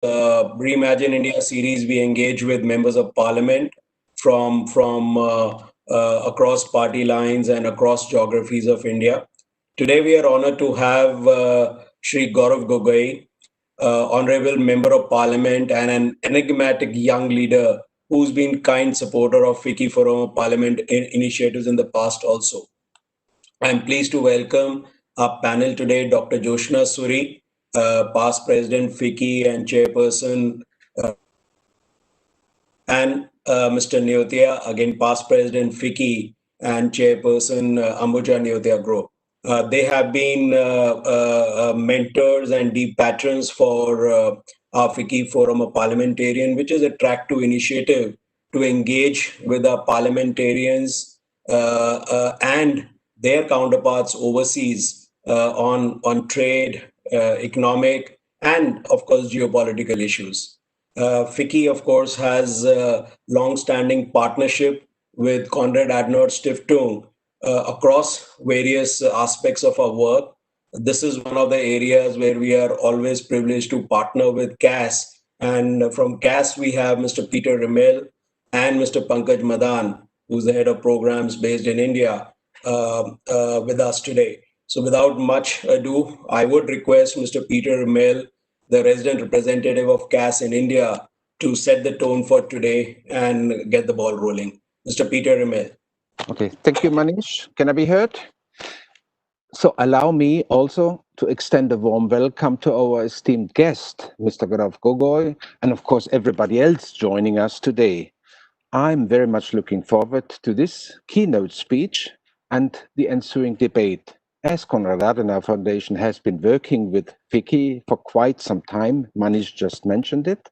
Reimagine India series, we engage with members of parliament from across party lines and across geographies of India. Today, we are honored to have Shri Gaurav Gogoi, honorable member of parliament and an enigmatic young leader who's been kind supporter of FICCI Forum of Parliament initiatives in the past also. I'm pleased to welcome our panel today, Dr. Joshna Suri, past president FICCI and chairperson, and Mr. Neotia, again past president FICCI and chairperson Ambuja Neotia Group. They have been mentors and deep patrons for our FICCI Forum of Parliamentarian, which is a track to initiative to engage with our parliamentarians and their counterparts overseas on trade, economic, and of course geopolitical issues. FICCI, of course, has a long-standing partnership with Konrad Adenauer Stiftung across various aspects of our work. This is one of the areas where we are always privileged to partner with CAS. And from CAS, we have Mr. Peter Rimmel and Mr. Pankaj Madan, who's the head of programs based in India, with us today. So without much ado, I would request Mr. Peter Rimmel, the resident representative of CAS in India, to set the tone for today and get the ball rolling. Mr. Peter Rimmel. Okay, thank you, Manish. Can I be heard? So allow me also to extend a warm welcome to our esteemed guest, Mr. Gaurav Gogoi, and of course everybody else joining us today. I'm very much looking forward to this keynote speech and the ensuing debate. As Konrad Adenauer Foundation has been working with FICCI for quite some time, Manish just mentioned it,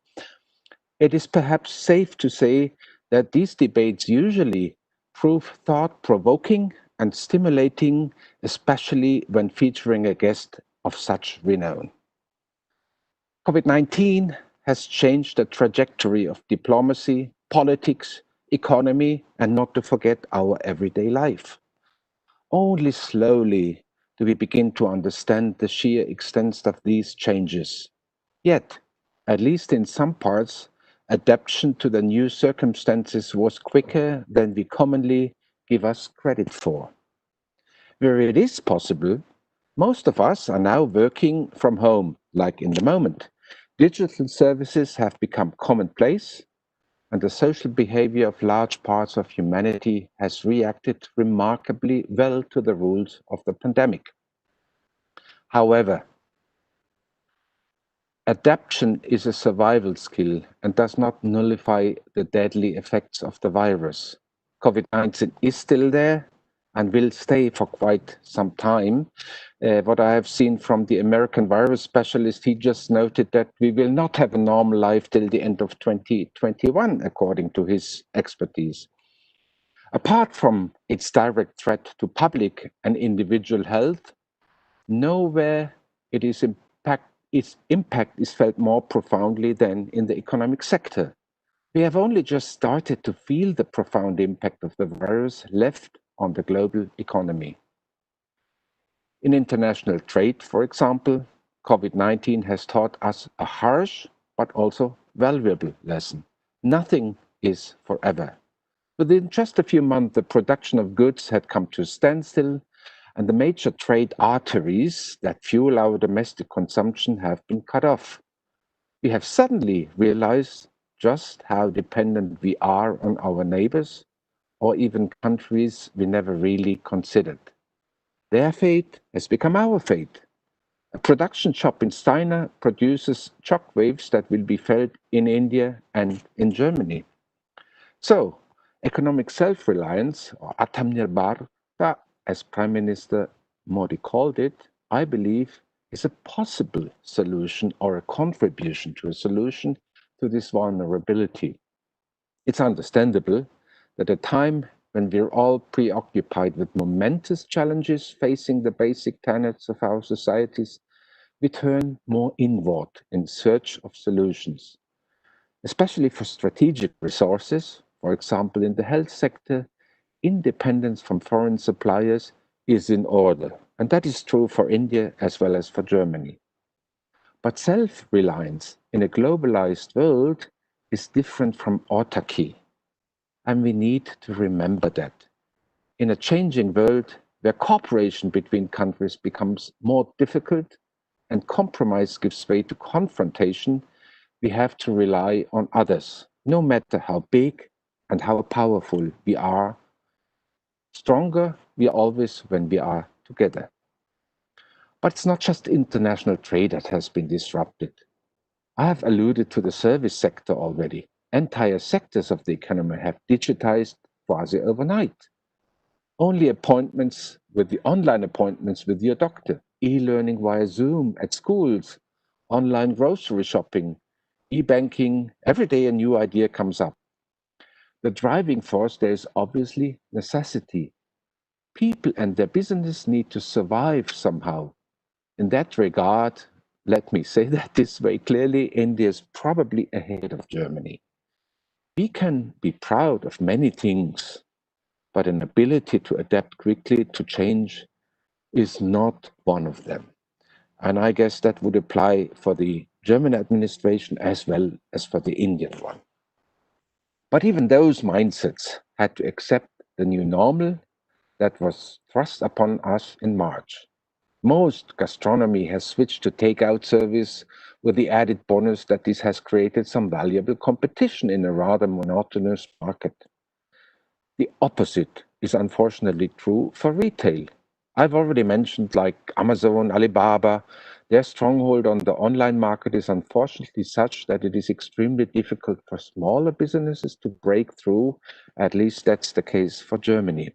it is perhaps safe to say that these debates usually prove thought-provoking and stimulating, especially when featuring a guest of such renown. COVID-19 has changed the trajectory of diplomacy, politics, economy, and not to forget our everyday life. Only slowly do we begin to understand the sheer extent of these changes. Yet, at least in some parts, adaptation to the new circumstances was quicker than we commonly give us credit for. Where it is possible, most of us are now working from home, like in the moment. Digital services have become commonplace, and the social behavior of large parts of humanity has reacted remarkably well to the rules of the pandemic. However, adaptation is a survival skill and does not nullify the deadly effects of the virus. COVID-19 is still there and will stay for quite some time. What I have seen from the American virus specialist, he just noted that we will not have a normal life till the end of 2021, according to his expertise. Apart from its direct threat to public and individual health, nowhere its impact is felt more profoundly than in the economic sector. We have only just started to feel the profound impact of the virus left on the global economy. In international trade, for example, COVID-19 has taught us a harsh but also valuable lesson. Nothing is forever. Within just a few months, the production of goods had come to a standstill, and the major trade arteries that fuel our domestic consumption have been cut off. We have suddenly realized just how dependent we are on our neighbors or even countries we never really considered. Their fate has become our fate. A production shop in China produces shockwaves that will be felt in India and in Germany. So, economic self-reliance, or Atmanirbharta, as Prime Minister Modi called it, I believe is a possible solution or a contribution to a solution to this vulnerability. It's understandable that at a time when we're all preoccupied with momentous challenges facing the basic tenets of our societies, we turn more inward in search of solutions, especially for strategic resources. For example, in the health sector, independence from foreign suppliers is in order, and that is true for India as well as for Germany. But self-reliance in a globalized world is different from autarky, and we need to remember that. In a changing world where cooperation between countries becomes more difficult and compromise gives way to confrontation, we have to rely on others, no matter how big and how powerful we are. Stronger we are always when we are together. But it's not just international trade that has been disrupted. I have alluded to the service sector already. Entire sectors of the economy have digitized quasi overnight. Only online appointments with your doctor, e-learning via Zoom at schools, online grocery shopping, e-banking, every day a new idea comes up. The driving force there is obviously necessity. People and their business need to survive somehow. In that regard, let me say that this way clearly, India is probably ahead of Germany. We can be proud of many things, but an ability to adapt quickly to change is not one of them. And I guess that would apply for the German administration as well as for the Indian one. But even those mindsets had to accept the new normal that was thrust upon us in March. Most gastronomy has switched to takeout service with the added bonus that this has created some valuable competition in a rather monotonous market. The opposite is unfortunately true for retail. I've already mentioned like Amazon, Alibaba, their stronghold on the online market is unfortunately such that it is extremely difficult for smaller businesses to break through. At least that's the case for Germany.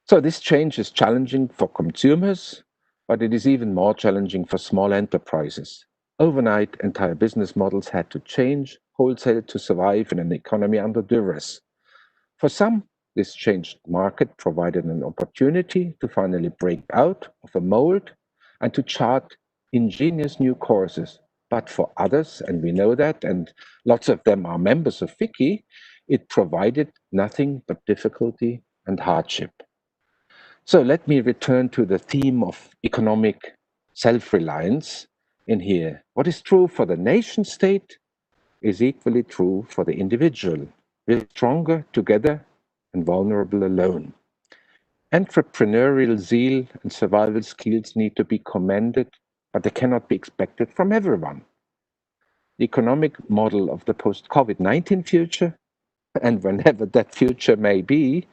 So this change is challenging for consumers, but it is even more challenging for small enterprises. Overnight, entire business models had to change wholesale to survive in an economy under duress. For some, this changed market provided an opportunity to finally break out of a mold and to chart ingenious new courses. But for others, and we know that, and lots of them are members of FICCI, it provided nothing but difficulty and hardship. So let me return to the theme of economic self-reliance in here. What is true for the nation state is equally true for the individual. We're stronger together and vulnerable alone. Entrepreneurial zeal and survival skills need to be commended, but they cannot be expected from everyone. The economic model of the post-COVID-19 future, and whenever that future may be,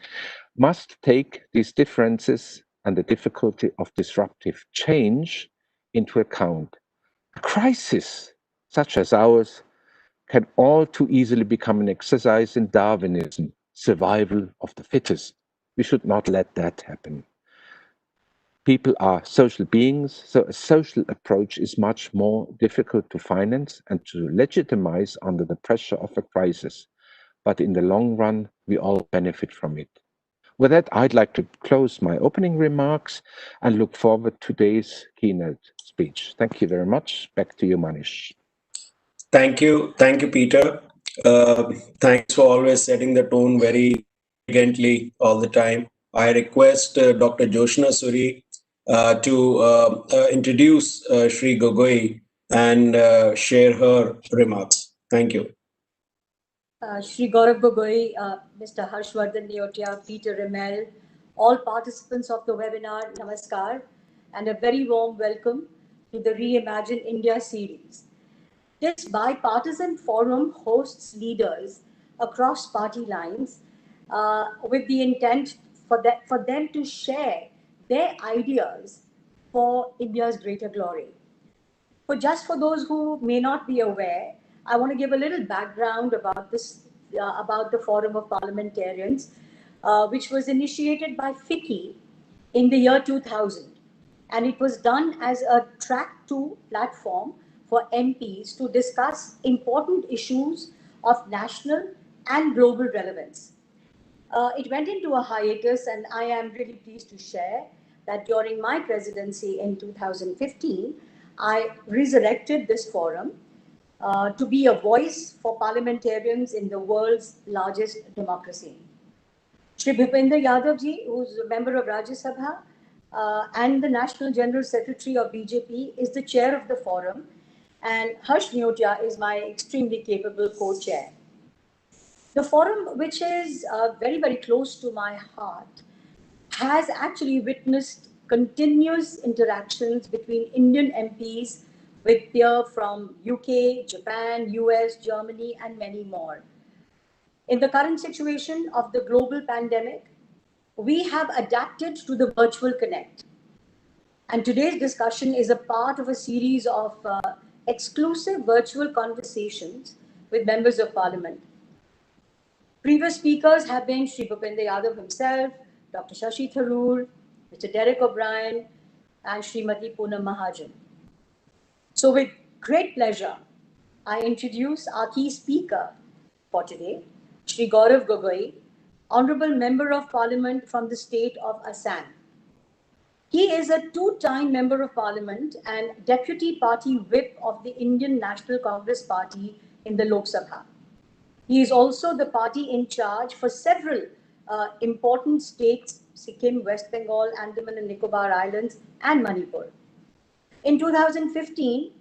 must take these differences and the difficulty of disruptive change into account. A crisis such as ours can all too easily become an exercise in Darwinism, survival of the fittest. We should not let that happen. People are social beings, so a social approach is much more difficult to finance and to legitimize under the pressure of a crisis. But in the long run, we all benefit from it. With that, I'd like to close my opening remarks and look forward to today's keynote speech. Thank you very much. Back to you, Manish. Thank you, Peter. Thanks for always setting the tone very elegantly all the time. I request Dr. Joshna Suri to introduce Shri Gogoi and share her remarks. Thank you. Shri Gaurav Gogoi, Mr. Harshvardhan Neotia, Peter Remel, all participants of the webinar, Namaskar, and a very warm welcome to the Reimagine India series. This bipartisan forum hosts leaders across party lines with the intent for them to share their ideas for India's greater glory. For those who may not be aware, I want to give a little background about about the Forum of Parliamentarians, which was initiated by FICCI in the year 2000, and it was done as a track two platform for MPs to discuss important issues of national and global relevance. It went into a hiatus, and I am really pleased to share that during my presidency in 2015, I resurrected this forum to be a voice for parliamentarians in the world's largest democracy. Shri Bhupender Yadav ji, who's a member of Rajya Sabha, and the National General Secretary of BJP, is the chair of the forum, and Harsh Neotia is my extremely capable co-chair. The forum, which is very, very close to my heart, has actually witnessed continuous interactions between Indian MPs with peers from UK, Japan, US, Germany, and many more. In the current situation of the global pandemic, we have adapted to the virtual connect. And today's discussion is a part of a series of exclusive virtual conversations with members of parliament. Previous speakers have been Sri Bhupendra Yadav himself, Dr. Shashi Tharoor, Mr. Derek O'Brien, and Srimati Poonam Mahajan. So with great pleasure, I introduce our key speaker for today, Sri Gaurav Gogoi, Honorable Member of Parliament from the state of Assam. He is a two-time Member of Parliament and Deputy Party Whip of the Indian National Congress Party in the Lok Sabha. He is also the party in charge for several important states, Sikkim, West Bengal, Andaman and Nicobar Islands, and Manipur. In 2015,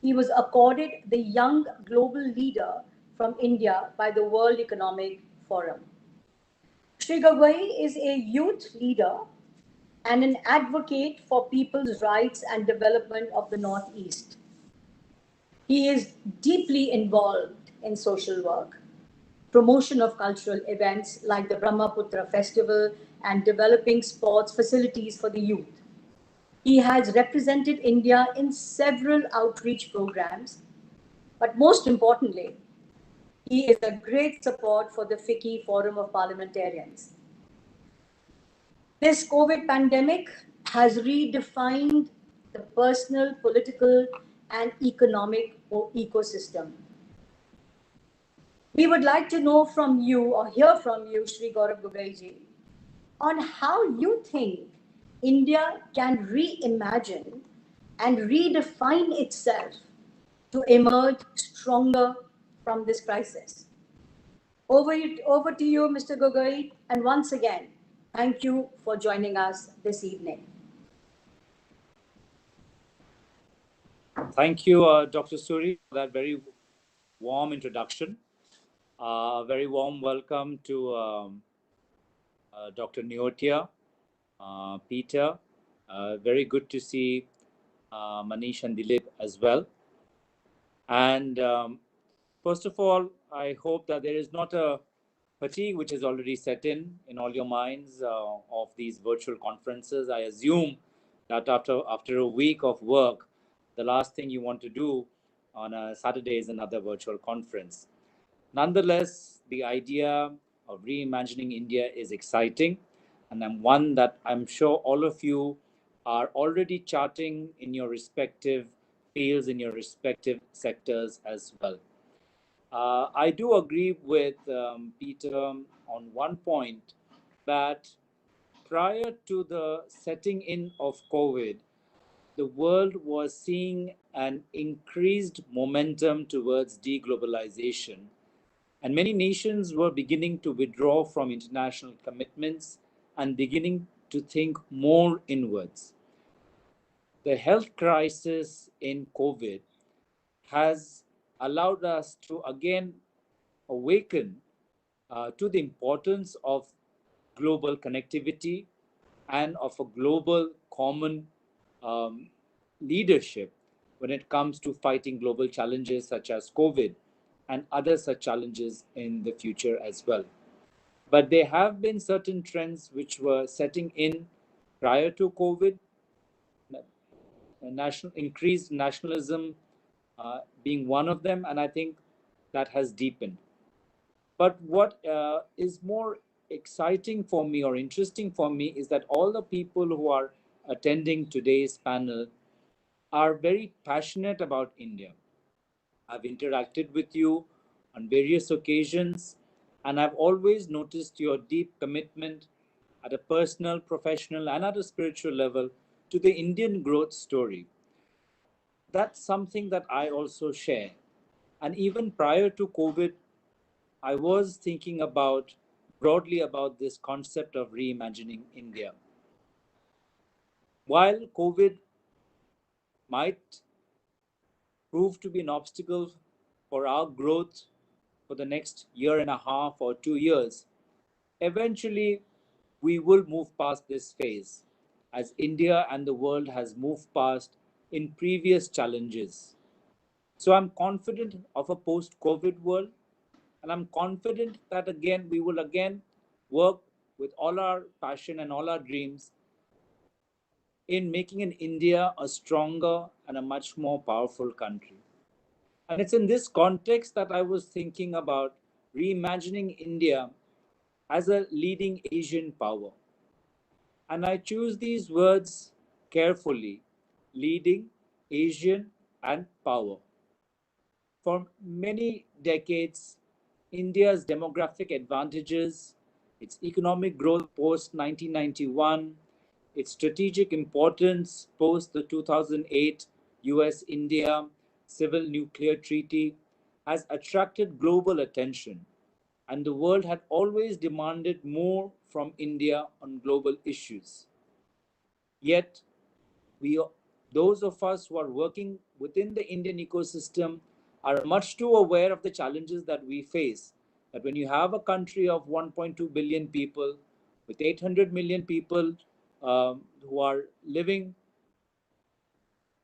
he was accorded the Young Global Leader from India by the World Economic Forum. Sri Gogoi is a youth leader and an advocate for people's rights and development of the Northeast. He is deeply involved in social work, promotion of cultural events like the Brahmaputra Festival, and developing sports facilities for the youth. He has represented India in several outreach programs, but most importantly, he is a great support for the FICCI Forum of Parliamentarians. This COVID pandemic has redefined the personal, political, and economic ecosystem. We would like to know from you or hear from you, Sri Gaurav Gogoi, on how you think India can reimagine and redefine itself to emerge stronger from this crisis. Over to you, Mr. Gogoi, and once again, thank you for joining us this evening. Thank you, Dr. Suri, for that very warm introduction. Very warm welcome to Dr. Neotia, Peter. Very good to see Manish and Dilip as well. And first of all, I hope that there is not a fatigue which is already set in all your minds of these virtual conferences. I assume that after a week of work, the last thing you want to do on a Saturday is another virtual conference. Nonetheless, the idea of reimagining India is exciting, and one that I'm sure all of you are already charting in your respective fields, in your respective sectors as well. I do agree with Peter on one point that prior to the setting in of COVID, the world was seeing an increased momentum towards deglobalization, and many nations were beginning to withdraw from international commitments and beginning to think more inwards. The health crisis in COVID has allowed us to again awaken to the importance of global connectivity and of a global common leadership when it comes to fighting global challenges such as COVID and other such challenges in the future as well. But there have been certain trends which were setting in prior to COVID, increased nationalism being one of them, and I think that has deepened. But what is more exciting for me or interesting for me is that all the people who are attending today's panel are very passionate about India. I've interacted with you on various occasions, and I've always noticed your deep commitment at a personal, professional, and at a spiritual level to the Indian growth story. That's something that I also share. And even prior to COVID, I was thinking broadly about this concept of reimagining India. While COVID might prove to be an obstacle for our growth for the next year and a half or 2 years, eventually we will move past this phase as India and the world has moved past in previous challenges. So I'm confident of a post-COVID world, and I'm confident that again we will again work with all our passion and all our dreams in making in India a stronger and a much more powerful country. And it's in this context that I was thinking about reimagining India as a leading Asian power. And I choose these words carefully: leading, Asian, and power. For many decades, India's demographic advantages, its economic growth post 1991, its strategic importance post the 2008 US India Civil Nuclear Treaty has attracted global attention, and the world had always demanded more from India on global issues. Yet, we, those of us who are working within the Indian ecosystem are much too aware of the challenges that we face. That when you have a country of 1.2 billion people, with 800 million people who are living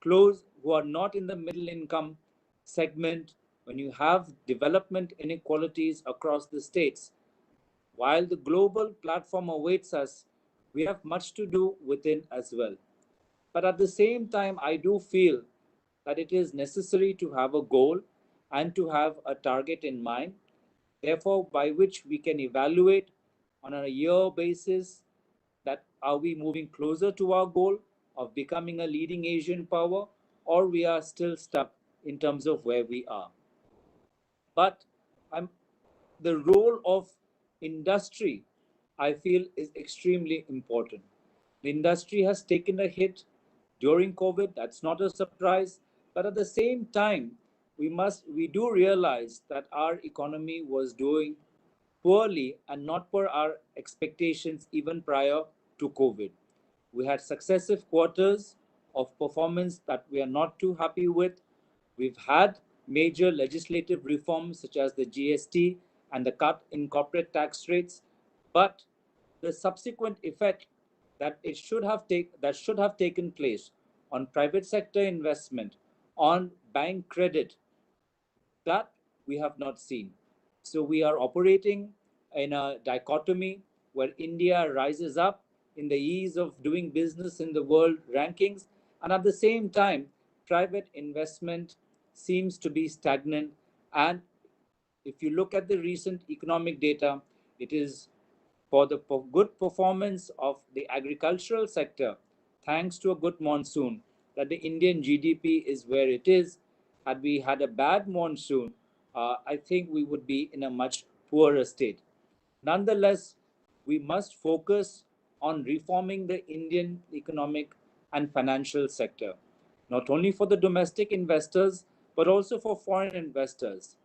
close, who are not in the middle income segment, when you have development inequalities across the states, while the global platform awaits us, we have much to do within as well. But at the same time, I do feel that it is necessary to have a goal and to have a target in mind, therefore, by which we can evaluate on a year basis that are we moving closer to our goal of becoming a leading Asian power, or we are still stuck in terms of where we are. But I'm, the role of industry, I feel, is extremely important. The industry has taken a hit during COVID. That's not a surprise. But at the same time, we do realize that our economy was doing poorly and not per our expectations even prior to COVID. We had successive quarters of performance that we are not too happy with. We've had major legislative reforms such as the GST and the cut in corporate tax rates, but the subsequent effect that should have taken place on private sector investment, on bank credit, that we have not seen. So we are operating in a dichotomy where India rises up in the ease of doing business in the world rankings, and at the same time, private investment seems to be stagnant. And if you look at the recent economic data, it is for the good performance of the agricultural sector, thanks to a good monsoon, that the Indian GDP is where it is. Had we had a bad monsoon, I think we would be in a much poorer state. Nonetheless, we must focus on reforming the Indian economic and financial sector, not only for the domestic investors, but also for foreign investors.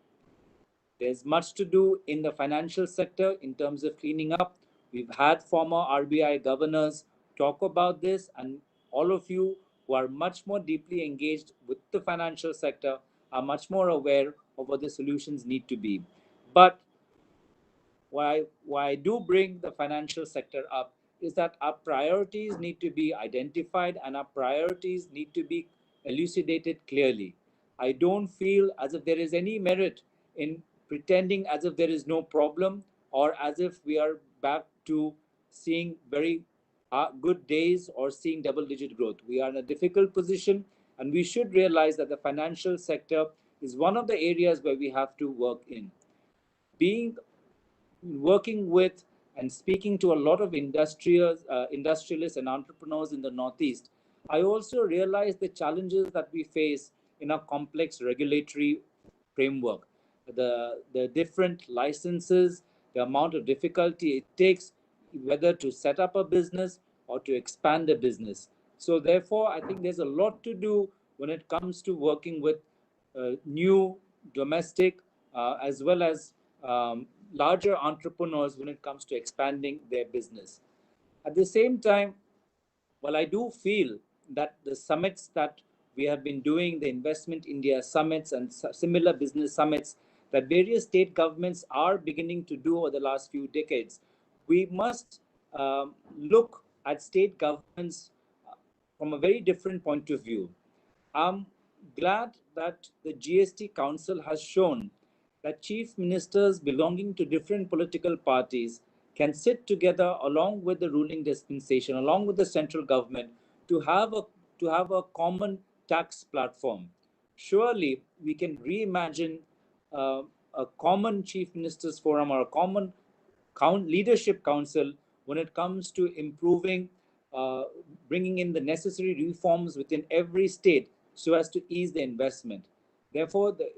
There's much to do in the financial sector in terms of cleaning up. We've had former RBI governors talk about this, and all of you who are much more deeply engaged with the financial sector are much more aware of what the solutions need to be. But why I do bring the financial sector up is that our priorities need to be identified and our priorities need to be elucidated clearly. I don't feel as if there is any merit in pretending as if there is no problem or as if we are back to seeing very good days or seeing double digit growth. We are in a difficult position, and we should realize that the financial sector is one of the areas where we have to work in. Being working with and speaking to a lot of industrialists and entrepreneurs in the Northeast, I also realized the challenges that we face in a complex regulatory framework. The different licenses, the amount of difficulty it takes, whether to set up a business or to expand a business. So, therefore, I think there's a lot to do when it comes to working with new domestic as well as larger entrepreneurs when it comes to expanding their business. At the same time, Well, I do feel that the summits that we have been doing, the Investment India summits and similar business summits that various state governments are beginning to do over the last few decades, we must look at state governments from a very different point of view. I'm glad that the GST Council has shown that chief ministers belonging to different political parties can sit together along with the ruling dispensation, along with the central government, to have a common tax platform. Surely we can reimagine uh, a common chief ministers forum or a common leadership council when it comes to improving, uh, bringing in the necessary reforms within every state so as to ease the investment. Therefore, the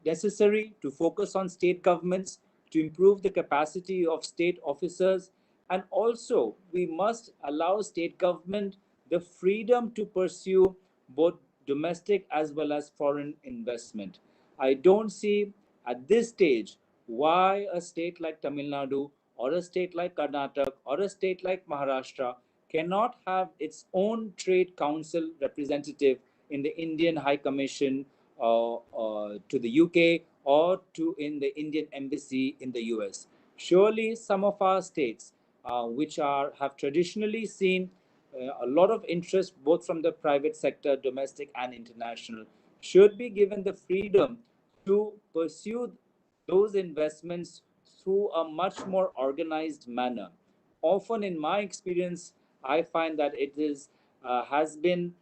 necessary to focus on state governments to improve the capacity of state officers, and also we must allow state government the freedom to pursue both domestic as well as foreign investment. I don't see at this stage why a state like Tamil Nadu or a state like Karnataka or a state like Maharashtra cannot have its own trade council representative in the Indian High Commission to the UK or to in the Indian Embassy in the US. Surely some of our states which are have traditionally seen a lot of interest both from the private sector, domestic and international, should be given the freedom to pursue those investments through a much more organized manner. Often, in my experience, I find that it is has been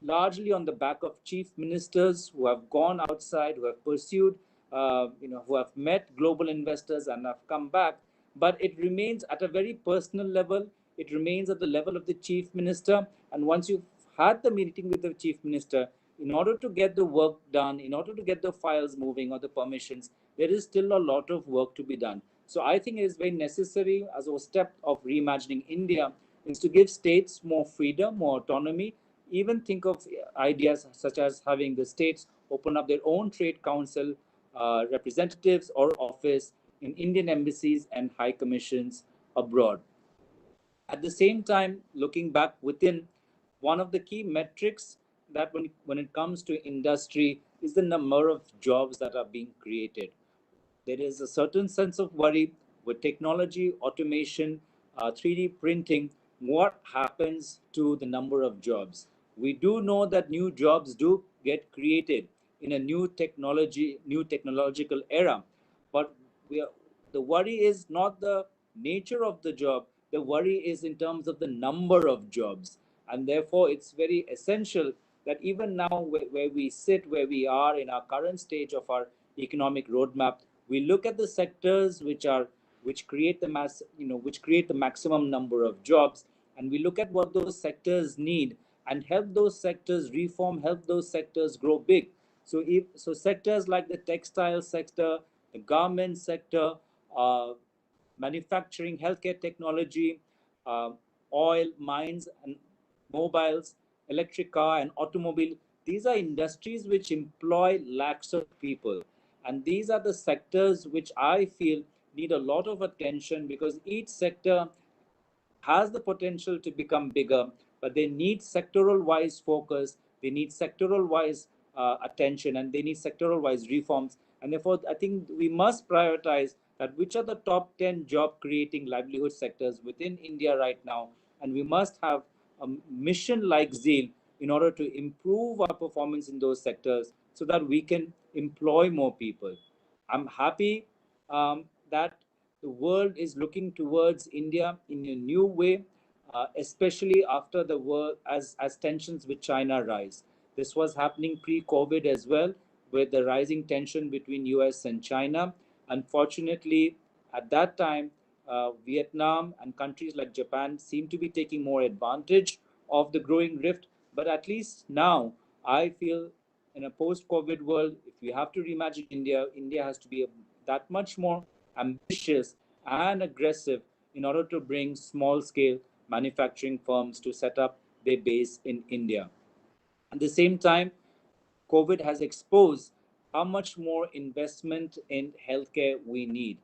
largely on the back of chief ministers who have gone outside, who have pursued, who have met global investors and have come back. But it remains at a very personal level. It remains at the level of the chief minister. And once you've had the meeting with the chief minister, in order to get the work done, in order to get the files moving or the permissions, there is still a lot of work to be done. So I think it is very necessary as a step of reimagining India is to give states more freedom, more autonomy. Even think of ideas such as having the states open up their own trade council representatives or office in Indian embassies and high commissions abroad. At the same time, looking back within, one of the key metrics that when it comes to industry is the number of jobs that are being created. There is a certain sense of worry with technology, automation, 3D printing. What happens to the number of jobs? We do know that new jobs do get created in a new technological era, but we are, the worry is not the nature of the job. The worry is in terms of the number of jobs, and therefore it's very essential that even now, where we sit, where we are in our current stage of our economic roadmap, we look at the sectors which create the which create the maximum number of jobs, and we look at what those sectors need and help those sectors reform, help those sectors grow big. So sectors like the textile sector, the garment sector, uh, manufacturing, healthcare technology, uh, oil, mines, and mobiles, electric car, and automobile. These are industries which employ lakhs of people. And these are the sectors which I feel need a lot of attention, because each sector has the potential to become bigger, but they need sectoral wise focus, they need sectoral wise attention, and they need sectoral wise reforms. And therefore, I think we must prioritize that which are the top 10 job creating livelihood sectors within India right now. And we must have a mission like zeal in order to improve our performance in those sectors so that we can employ more people. I'm happy that the world is looking towards India in a new way, especially after the world as tensions with China rise. This was happening pre-COVID as well, with the rising tension between US and China. Unfortunately, at that time, Vietnam and countries like Japan seem to be taking more advantage of the growing rift. But at least now, I feel in a post-COVID world, if we have to reimagine India, India has to be that much more ambitious and aggressive in order to bring small-scale manufacturing firms to set up their base in India. At the same time, COVID has exposed how much more investment in healthcare we need.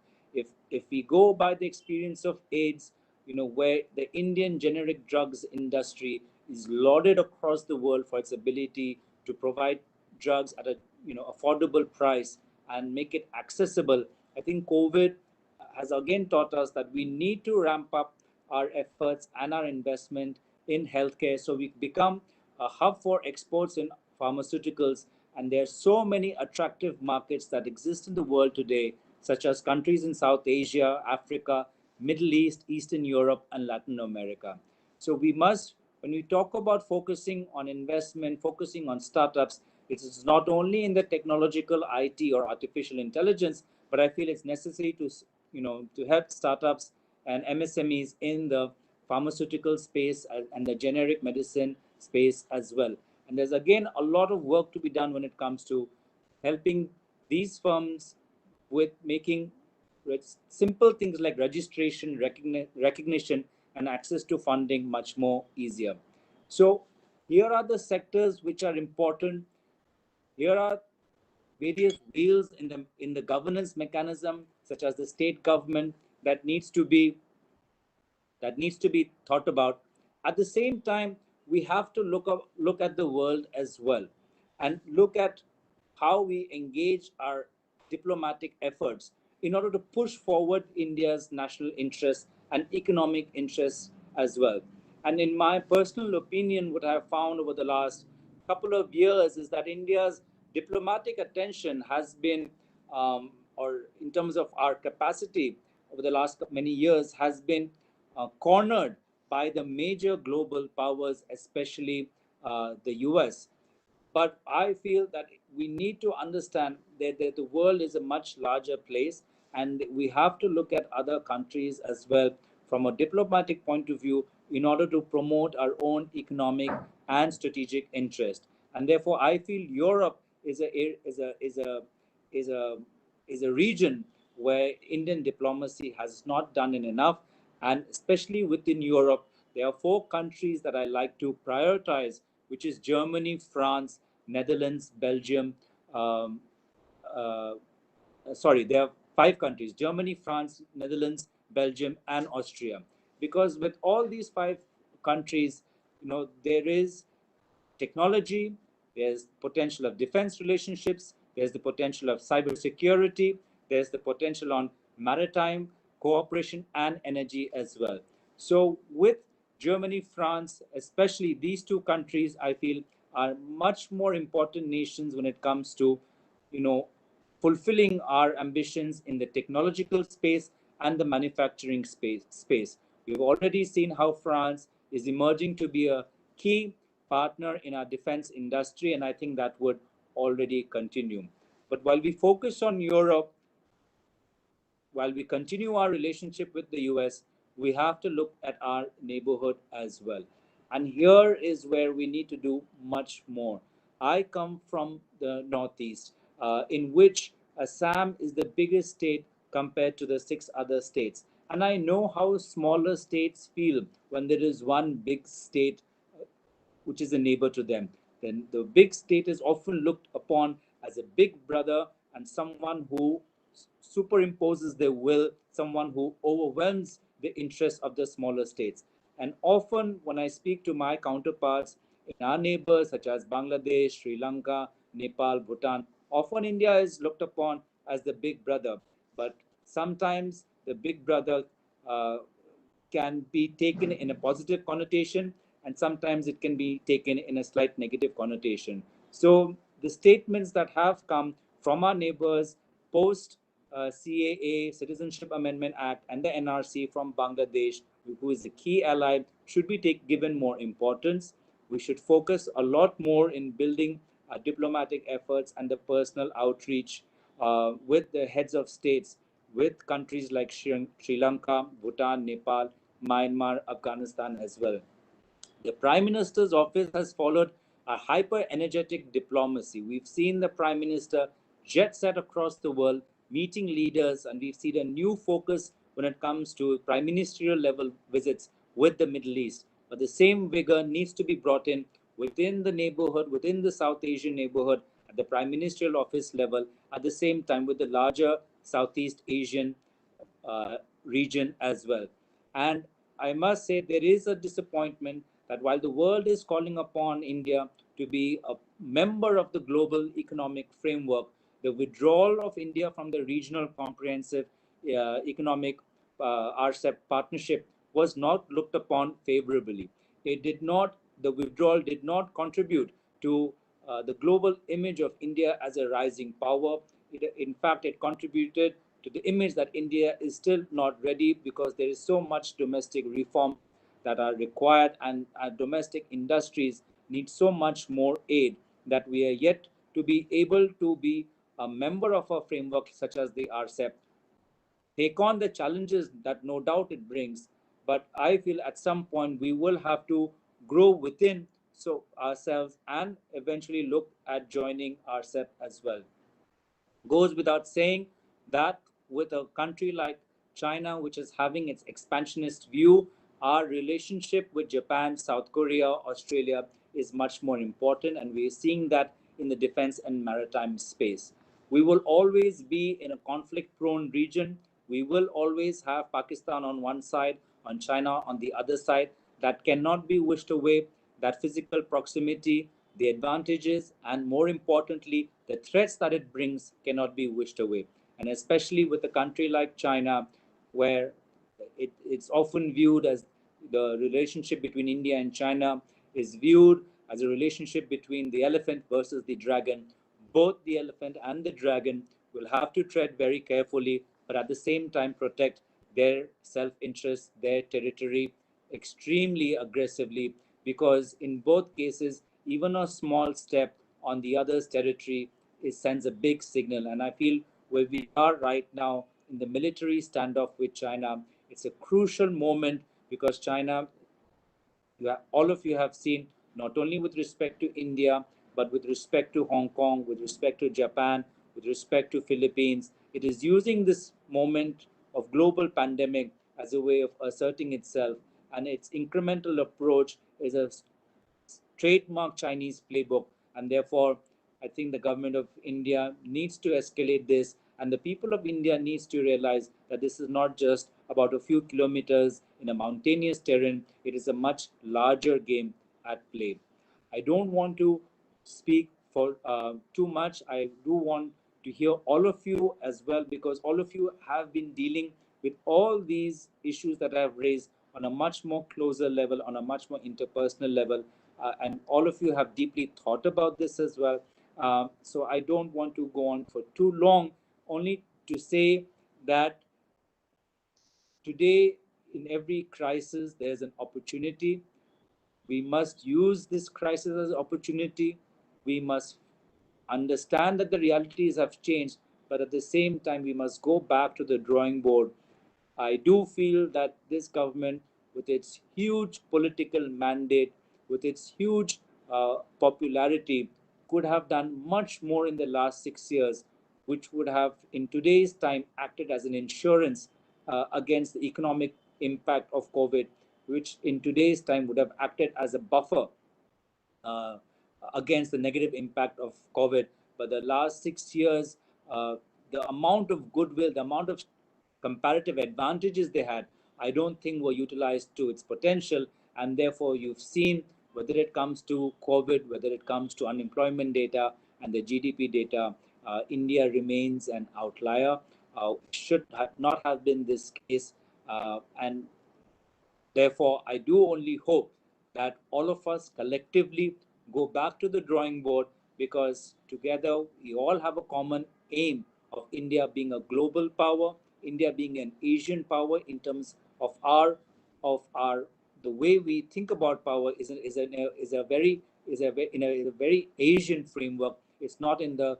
If we go by the experience of AIDS, where the Indian generic drugs industry is lauded across the world for its ability to provide drugs at a affordable price and make it accessible. I think COVID has again taught us that we need to ramp up our efforts and our investment in healthcare so we become a hub for exports in pharmaceuticals. And there are so many attractive markets that exist in the world today, such as countries in South Asia, Africa, Middle East, Eastern Europe, and Latin America. So we must, when we talk about focusing on investment, focusing on startups, it is not only in the technological IT or artificial intelligence, but I feel it's necessary to to help startups and MSMEs in the pharmaceutical space and the generic medicine space as well. And there's again a lot of work to be done when it comes to helping these firms with making simple things like registration, recognition, and access to funding much more easier. So here are the sectors which are important. Here are various wheels in the governance mechanism, such as the state government, that needs to be thought about. At the same time, we have to look at the world as well, and look at how we engage our diplomatic efforts in order to push forward India's national interests and economic interests as well. And in my personal opinion, what I have found over the last couple of years is that India's diplomatic attention has been, or in terms of our capacity over the last many years, has been cornered by the major global powers, especially the US. But I feel that we need to understand that the world is a much larger place, and we have to look at other countries as well from a diplomatic point of view in order to promote our own economic and strategic interest. And therefore, I feel Europe is a is a region where Indian diplomacy has not done enough. And especially within Europe, there are four countries that I like to prioritize, which is Germany, France, Netherlands, Belgium. Um, uh, Sorry, there are five countries: Germany, France, Netherlands, Belgium, and Austria. Because with all these five countries, there is technology, there's potential of defense relationships, there's the potential of cybersecurity, there's the potential on maritime cooperation and energy as well. So with Germany, France, especially these two countries, I feel are much more important nations when it comes to, you know, fulfilling our ambitions in the technological space and the manufacturing space. We've already seen how France is emerging to be a key partner in our defense industry, and I think that would already continue. But while we focus on Europe, while we continue our relationship with the US, we have to look at our neighborhood as well. And here is where we need to do much more. I come from the Northeast, in which Assam is the biggest state compared to the six other states. And I know how smaller states feel when there is one big state which is a neighbor to them. Then the big state is often looked upon as a big brother and someone who superimposes their will, someone who overwhelms the interests of the smaller states. And often, when I speak to my counterparts in our neighbors, such as Bangladesh, Sri Lanka, Nepal, Bhutan, often India is looked upon as the big brother. But sometimes the big brother uh, can be taken in a positive connotation, and sometimes it can be taken in a slight negative connotation. So the statements that have come from our neighbors post CAA, Citizenship Amendment Act, and the NRC from Bangladesh, who is a key ally, should be given more importance. We should focus a lot more in building diplomatic efforts and the personal outreach with the heads of states, with countries like Sri Lanka, Bhutan, Nepal, Myanmar, Afghanistan as well. The Prime Minister's office has followed a hyper energetic diplomacy. We've seen the Prime Minister jet set across the world, meeting leaders, and we've seen a new focus when it comes to prime ministerial level visits with the Middle East. But the same vigor needs to be brought in within the neighborhood, within the South Asian neighborhood, at the prime ministerial office level, at the same time with the larger Southeast Asian region as well. And I must say there is a disappointment that while the world is calling upon India to be a member of the global economic framework, the withdrawal of India from the regional comprehensive economic RCEP partnership was not looked upon favorably. It did not, the withdrawal did not contribute to the global image of India as a rising power. In fact, it contributed to the image that India is still not ready because there is so much domestic reform that are required, and our domestic industries need so much more aid that we are yet to be able to be a member of a framework such as the RCEP, take on the challenges that no doubt it brings. But I feel at some point we will have to grow within so ourselves and eventually look at joining RCEP as well. Goes without saying that with a country like China, which is having its expansionist view, our relationship with Japan, South Korea, Australia is much more important, and we are seeing that in the defense and maritime space. We will always be in a conflict prone region. We will always have Pakistan on one side, on China on the other side. That cannot be wished away. That physical proximity, the advantages, and more importantly, the threats that it brings cannot be wished away. And especially with a country like China, where it's often viewed as the relationship between India and China is viewed as a relationship between the elephant versus the dragon. Both the elephant and the dragon will have to tread very carefully, but at the same time protect their self-interest, their territory extremely aggressively, because in both cases, even a small step on the other's territory sends a big signal. And I feel where we are right now in the military standoff with China, it's a crucial moment because China, all of you have seen, not only with respect to India, but with respect to Hong Kong, with respect to Japan, with respect to Philippines, it is using this moment of global pandemic as a way of asserting itself, and its incremental approach is a trademark Chinese playbook. And therefore, I think the government of India needs to escalate this, and the people of India needs to realize that this is not just about a few kilometers in a mountainous terrain. It is a much larger game at play. I don't want to speak for too much. I do want to hear all of you as well, because all of you have been dealing with all these issues that I have raised on a much more closer level, on a much more interpersonal level. And all of you have deeply thought about this as well. So I don't want to go on for too long, only to say that today, in every crisis, there's an opportunity. We must use this crisis as an opportunity. We must understand that the realities have changed, but at the same time, we must go back to the drawing board. I do feel that this government, with its huge political mandate, with its huge popularity, could have done much more in the last 6 years, which would have, in today's time, acted as an insurance against the economic impact of COVID, which in today's time would have acted as a buffer uh, against the negative impact of COVID. But the last 6 years, the amount of goodwill, the amount of comparative advantages they had, I don't think were utilized to its potential. And therefore, you've seen, whether it comes to COVID, whether it comes to unemployment data and the GDP data, India remains an outlier. Not have been this case. And therefore, I do only hope that all of us collectively go back to the drawing board, because together we all have a common aim of India being a global power, India being an Asian power in terms of our the way we think about power is a very Asian framework. It's not in the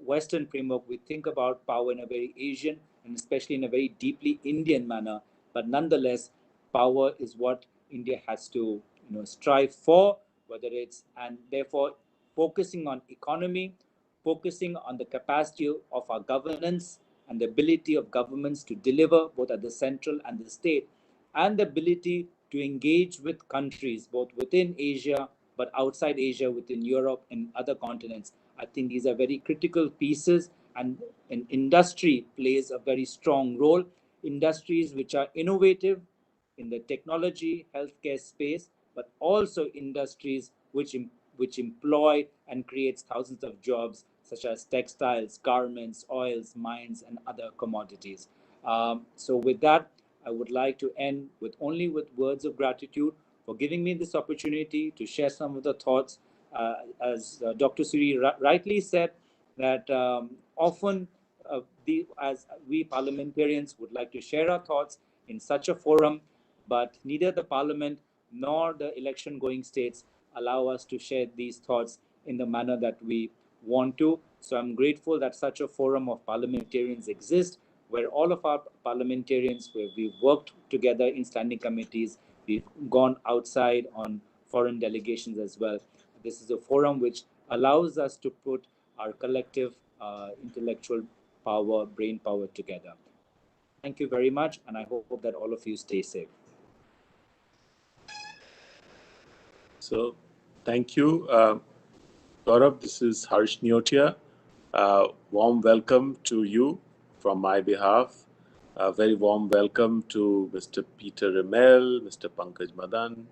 Western framework. We think about power in a very Asian and especially in a very deeply Indian manner. But nonetheless, power is what India has to strive for, whether it's, and therefore focusing on economy, focusing on the capacity of our governance and the ability of governments to deliver both at the central and the state, and the ability to engage with countries both within Asia but outside Asia, within Europe and other continents. I think these are very critical pieces, and industry plays a very strong role. Industries which are innovative, in the technology, healthcare space, but also industries which employ and creates thousands of jobs, such as textiles, garments, oils, mines, and other commodities. So with that, I would like to end with words of gratitude for giving me this opportunity to share some of the thoughts. As Dr. Suri rightly said, that often as we parliamentarians would like to share our thoughts in such a forum, but neither the parliament nor the election going states allow us to share these thoughts in the manner that we want to. So I'm grateful that such a forum of parliamentarians exists, where all of our parliamentarians, where we've worked together in standing committees, we've gone outside on foreign delegations as well. This is a forum which allows us to put our collective intellectual power, brain power together. Thank you very much, and I hope that all of you stay safe. So, thank you. Gaurav, this is Harsh Niotia. Warm welcome to you from my behalf. A very warm welcome to Mr. Peter Remel, Mr. Pankaj Madan,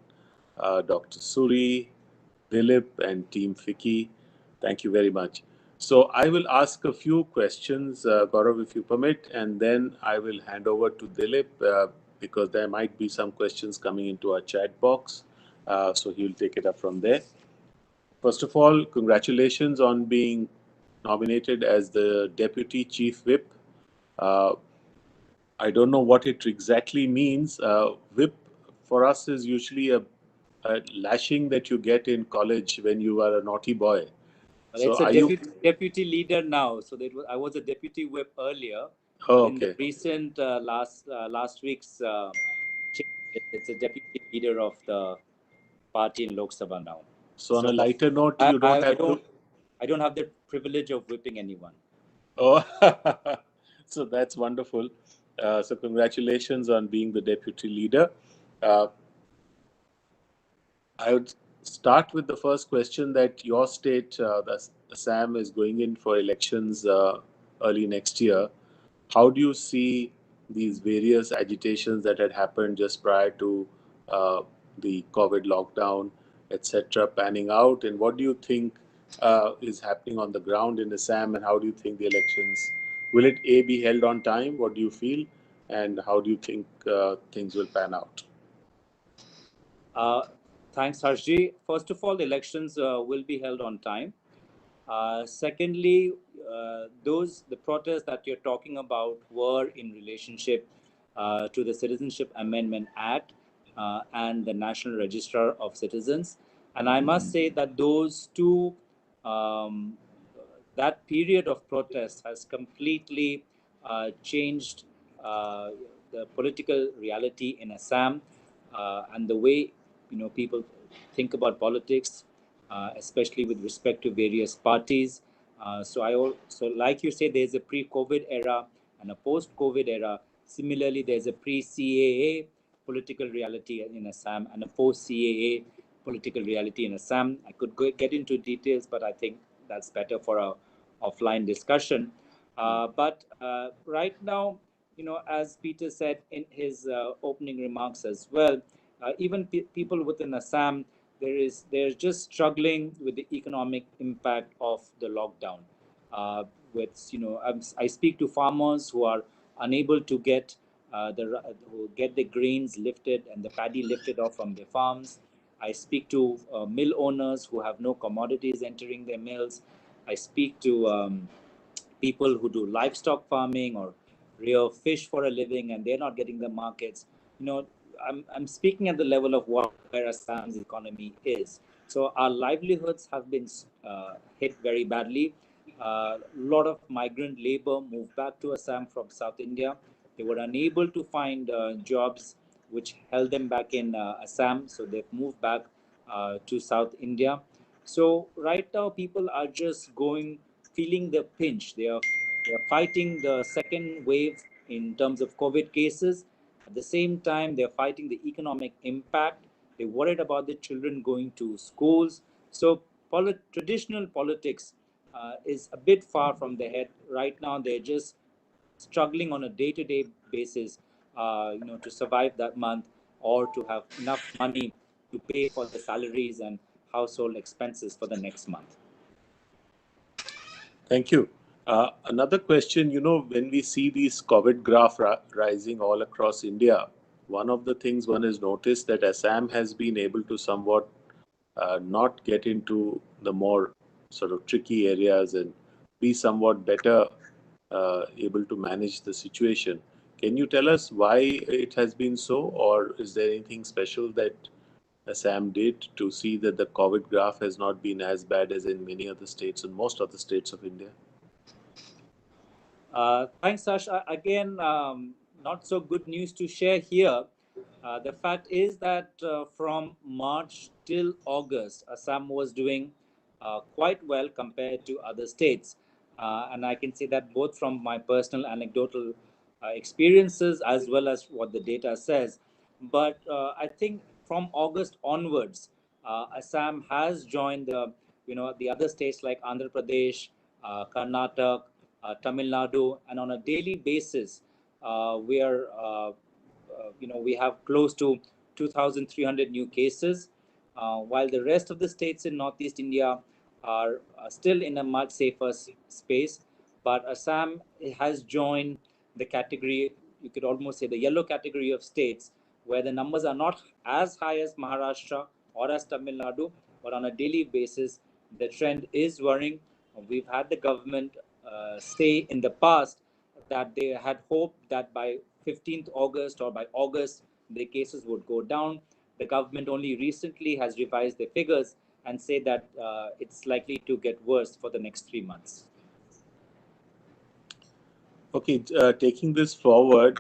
Dr. Suri, Dilip, and Team Fiki. Thank you very much. So I will ask a few questions, Gaurav, if you permit, and then I will hand over to Dilip because there might be some questions coming into our chat box. So he'll take it up from there. First of all, congratulations on being nominated as the Deputy Chief Whip. Uh, I don't know what it exactly means. Whip for us is usually a lashing that you get in college when you are a naughty boy. Well, So it's a are you? deputy leader now. So I was a deputy whip earlier, Oh, but in the okay. recent last week's change, it's a deputy leader of the party in Lok Sabha now. So on So a lighter note, you don't have to. I don't have the privilege of whipping anyone. Oh, so that's wonderful. So congratulations on being the deputy leader. Uh, I would start with the first question that your state, the Assam, is going in for elections early next year. How do you see these various agitations that had happened just prior to the COVID lockdown, etc., panning out? And what do you think is happening on the ground in Assam? And how do you think the elections will it be held on time? What do you feel? And how do you think things will pan out? Uh, Thanks, Harshji. First of all, the elections will be held on time. Secondly, the protests that you're talking about were in relationship to the Citizenship Amendment Act and the National Register of Citizens. And I must say that those two, um, that period of protest has completely changed the political reality in Assam and the way people think about politics, especially with respect to various parties. So like you say, there's a pre-COVID era and a post-COVID era. Similarly, there's a pre-CAA political reality in Assam and a post-CAA political reality in Assam. I could get into details, but I think that's better for a offline discussion. But right now, as Peter said in his opening remarks as well, even people within Assam, they're just struggling with the economic impact of the lockdown. I speak to farmers who are unable to get the grains lifted and the paddy lifted off from their farms. I speak to mill owners who have no commodities entering their mills. I speak to people who do livestock farming or rear fish for a living, and they're not getting the markets. I'm speaking at the level of where Assam's economy is. So our livelihoods have been hit very badly. A lot of migrant labor moved back to Assam from South India. They were unable to find jobs which held them back in Assam, so they've moved back to South India. So right now, people are just feeling the pinch. They are fighting the second wave in terms of COVID cases. At the same time, they're fighting the economic impact. They're worried about the children going to schools. So traditional politics is a bit far from their head. Right now, they're just struggling on a day-to-day basis, to survive that month. or to have enough money to pay for their salaries and household expenses for the next month. Thank you. Another question, when we see these COVID graph rising all across India, one of the things one has noticed that Assam has been able to somewhat not get into the more sort of tricky areas and be somewhat better able to manage the situation. Can you tell us why it has been so, or is there anything special that Assam did to see that the COVID graph has not been as bad as in many other states and most of the states of India? Thanks, Sash. Again, not so good news to share here. The fact is that from March till August, Assam was doing quite well compared to other states. And I can say that both from my personal anecdotal experiences as well as what the data says. But I think from August onwards, Assam has joined the other states like Andhra Pradesh, Karnataka, Tamil Nadu, and on a daily basis, we have close to 2,300 new cases, while the rest of the states in Northeast India are still in a much safer space. But Assam has joined the category, you could almost say the yellow category of states, where the numbers are not as high as Maharashtra or as Tamil Nadu, but on a daily basis, the trend is worrying. We've had the government say in the past that they had hoped that by 15th August or by August, the cases would go down. The government only recently has revised the figures and say that it's likely to get worse for the next 3 months. Okay, taking this forward,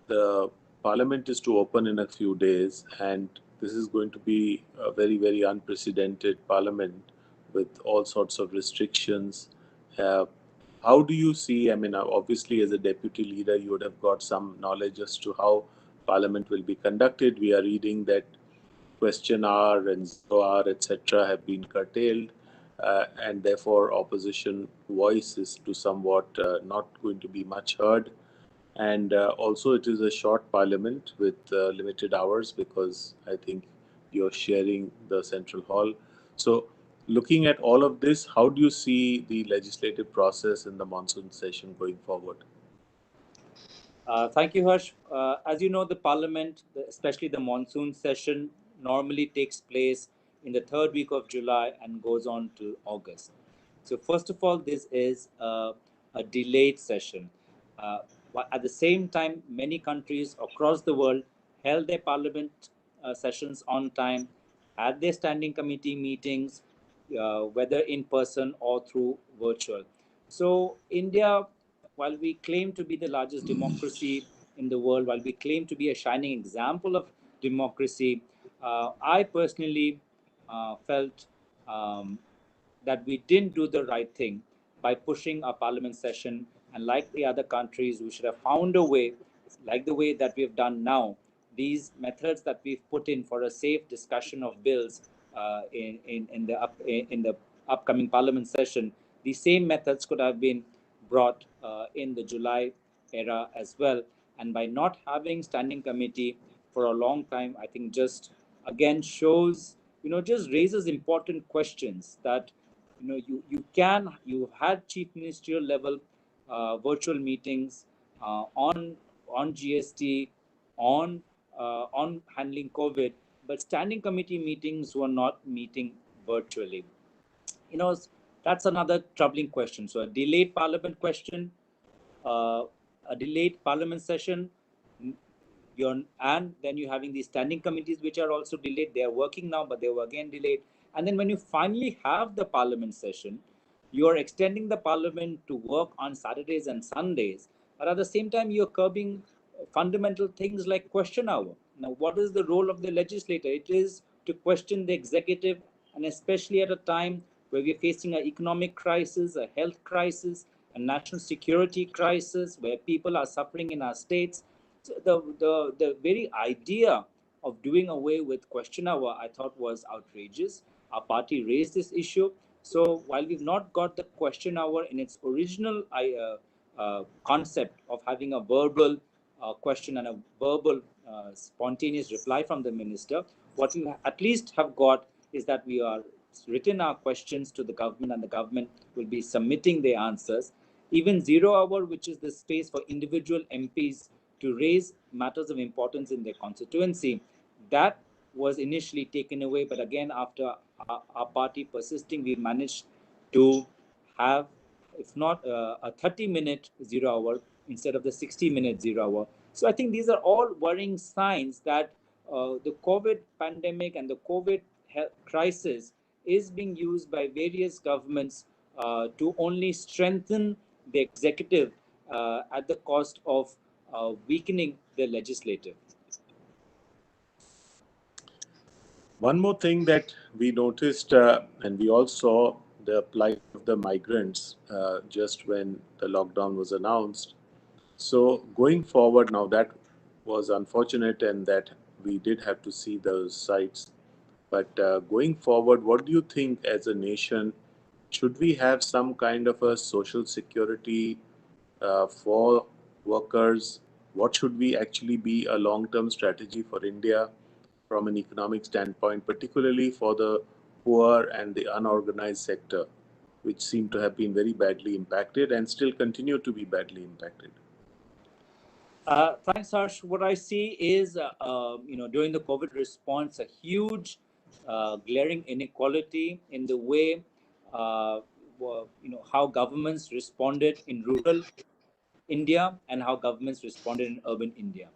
the parliament is to open in a few days, and this is going to be a very, very unprecedented parliament with all sorts of restrictions. Uh, how do you see? I mean, obviously, as a deputy leader, you would have got some knowledge as to how parliament will be conducted. We are reading that question hour and zero hour, etc., have been curtailed, and therefore opposition voice is to somewhat not going to be much heard. And also, it is a short parliament with limited hours because I think you're sharing the central hall. So, looking at all of this, how do you see the legislative process in the monsoon session going forward? Thank you, Harsh. As you know, the parliament, especially the monsoon session, normally takes place in the third week of July and goes on to August. So, first of all, this is a delayed session. At the same time, many countries across the world held their parliament sessions on time, had their standing committee meetings, whether in person or through virtual. So, India, while we claim to be the largest democracy in the world, while we claim to be a shining example of democracy, I personally felt that we didn't do the right thing by pushing our parliament session. And like the other countries, we should have found a way, like the way that we've done now, these methods that we've put in for a safe discussion of bills in the upcoming parliament session. These same methods could have been brought in the July era as well. And by not having standing committee for a long time, I think just again shows, just raises important questions that, you had chief ministerial level virtual meetings on GST, on handling COVID, but standing committee meetings were not meeting virtually. You know, that's another troubling question. So a delayed parliament question, uh, a delayed parliament session, and then you're having these standing committees which are also delayed. They are working now, but they were again delayed. And then when you finally have the parliament session, you are extending the parliament to work on Saturdays and Sundays, but at the same time you're curbing fundamental things like question hour. Now, what is the role of the legislator? It is to question the executive, and especially at a time where we're facing an economic crisis, a health crisis, a national security crisis, where people are suffering in our states. So the very idea of doing away with question hour, I thought, was outrageous. Our party raised this issue. So while we've not got the question hour in its original concept of having a verbal question and a verbal, spontaneous reply from the minister. What we at least have got is that we are written our questions to the government, and the government will be submitting their answers. Even 0 hour, which is the space for individual MPs to raise matters of importance in their constituency, that was initially taken away. But again, after our party persisting, we managed to have, if not a 30-minute 0 hour instead of the 60-minute 0 hour. So I think these are all worrying signs that the COVID pandemic and the COVID health crisis is being used by various governments to only strengthen the executive at the cost of weakening the legislative. One more thing that we noticed, and we all saw the plight of the migrants just when the lockdown was announced. So going forward now, that was unfortunate, and that we did have to see those sites. But going forward, what do you think as a nation? Should we have some kind of a social security for workers? What should we actually be a long-term strategy for India from an economic standpoint, particularly for the poor and the unorganized sector, which seem to have been very badly impacted and still continue to be badly impacted? Thanks, Harsh. What I see is, during the COVID response, a huge, glaring inequality in the way, how governments responded in rural India and how governments responded in urban India.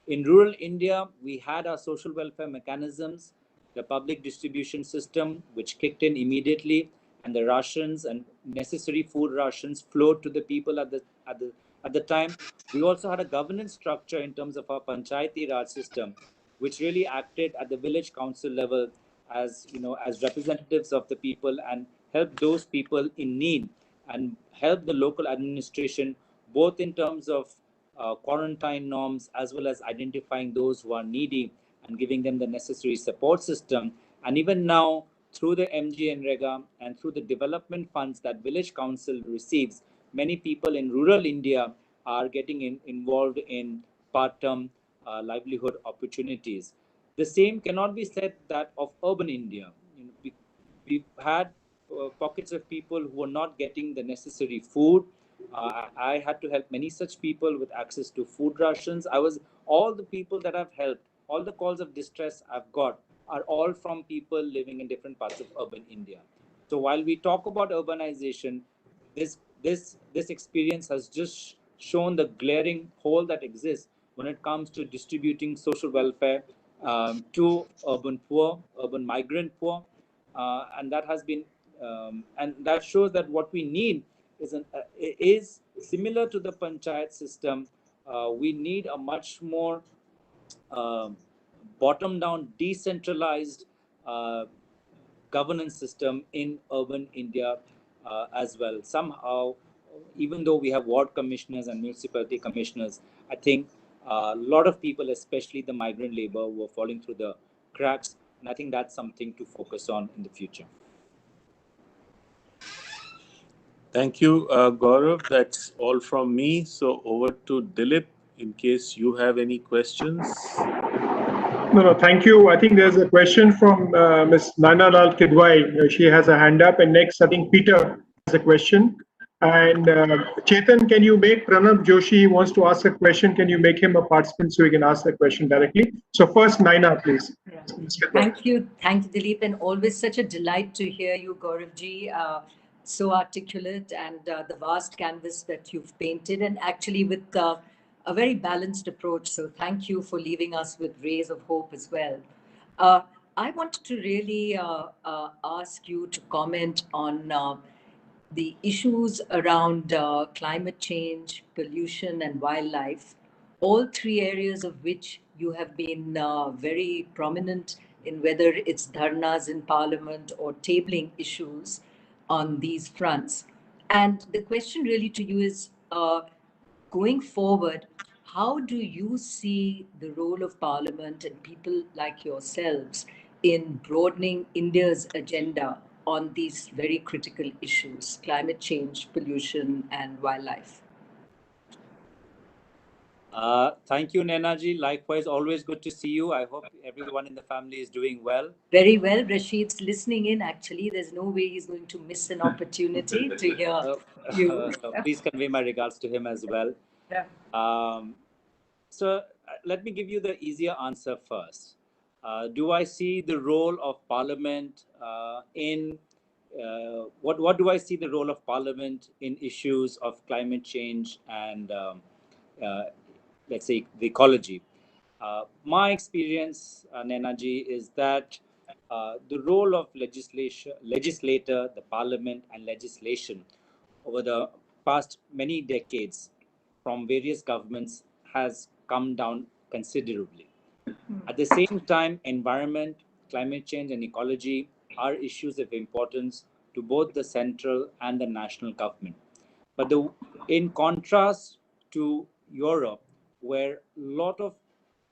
In rural India, we had our social welfare mechanisms, the public distribution system, which kicked in immediately, and the rations and necessary food rations flowed to the people at the time. We also had a governance structure in terms of our Panchayati Raj system, which really acted at the village council level as as representatives of the people and helped those people in need and help the local administration both in terms of quarantine norms as well as identifying those who are needy and giving them the necessary support system. And even now, through the MGNREGA and through the development funds that village council receives, many people in rural India are getting involved in part-term livelihood opportunities. The same cannot be said that of urban India. We've had pockets of people who are not getting the necessary food. I had to help many such people with access to food rations. All the people that I've helped, all the calls of distress I've got are all from people living in different parts of urban India. So while we talk about urbanization, this experience has just shown the glaring hole that exists when it comes to distributing social welfare to urban poor, urban migrant poor, and that has been and that shows that what we need is similar to the panchayat system. We need a much more bottom down, decentralized governance system in urban India as well. Somehow, even though we have ward commissioners and municipality commissioners, I think a lot of people, especially the migrant labor, were falling through the cracks. And I think that's something to focus on in the future. Thank you, Gaurav. That's all from me. So over to Dilip in case you have any questions. No, thank you. I think there's a question from Ms. Naina Lal Kidwai. She has a hand up. And next, I think Peter has a question. And Chetan, can you make Pranav Joshi wants to ask a question? Can you make him a participant so he can ask the question directly? So first, Naina, please. Thank you, Dilip, and always such a delight to hear you, Gauravji. So articulate and the vast canvas that you've painted, and actually with a very balanced approach. So thank you for leaving us with rays of hope as well. I wanted to really ask you to comment on the issues around climate change, pollution, and wildlife, all three areas of which you have been very prominent in, whether it's dharnas in parliament or tabling issues on these fronts. And the question really to you is, going forward, how do you see the role of Parliament and people like yourselves in broadening India's agenda on these very critical issues, climate change, pollution, and wildlife? Thank you, Nenaji. Likewise, always good to see you. I hope everyone in the family is doing well. Very well. Rashid's listening in, actually. There's no way he's going to miss an opportunity to hear you. Please convey my regards to him as well. Yeah. So let me give you the easier answer first. Do I see the role of Parliament in what do I see the role of Parliament in issues of climate change and uh, let's say the ecology? My experience, Nenaji, is that the role of legislator, the Parliament, and legislation over the past many decades from various governments has come down considerably. At the same time, environment, climate change, and ecology are issues of importance to both the central and the national government. But in contrast to Europe, where a lot of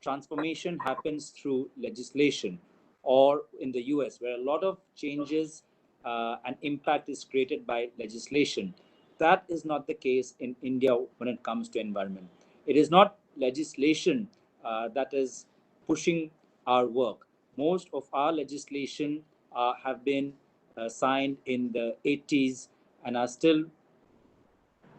transformation happens through legislation, or in the US, where a lot of changes and impact is created by legislation, that is not the case in India when it comes to environment. It is not legislation that is pushing our work. Most of our legislation have been signed in the 80s and are still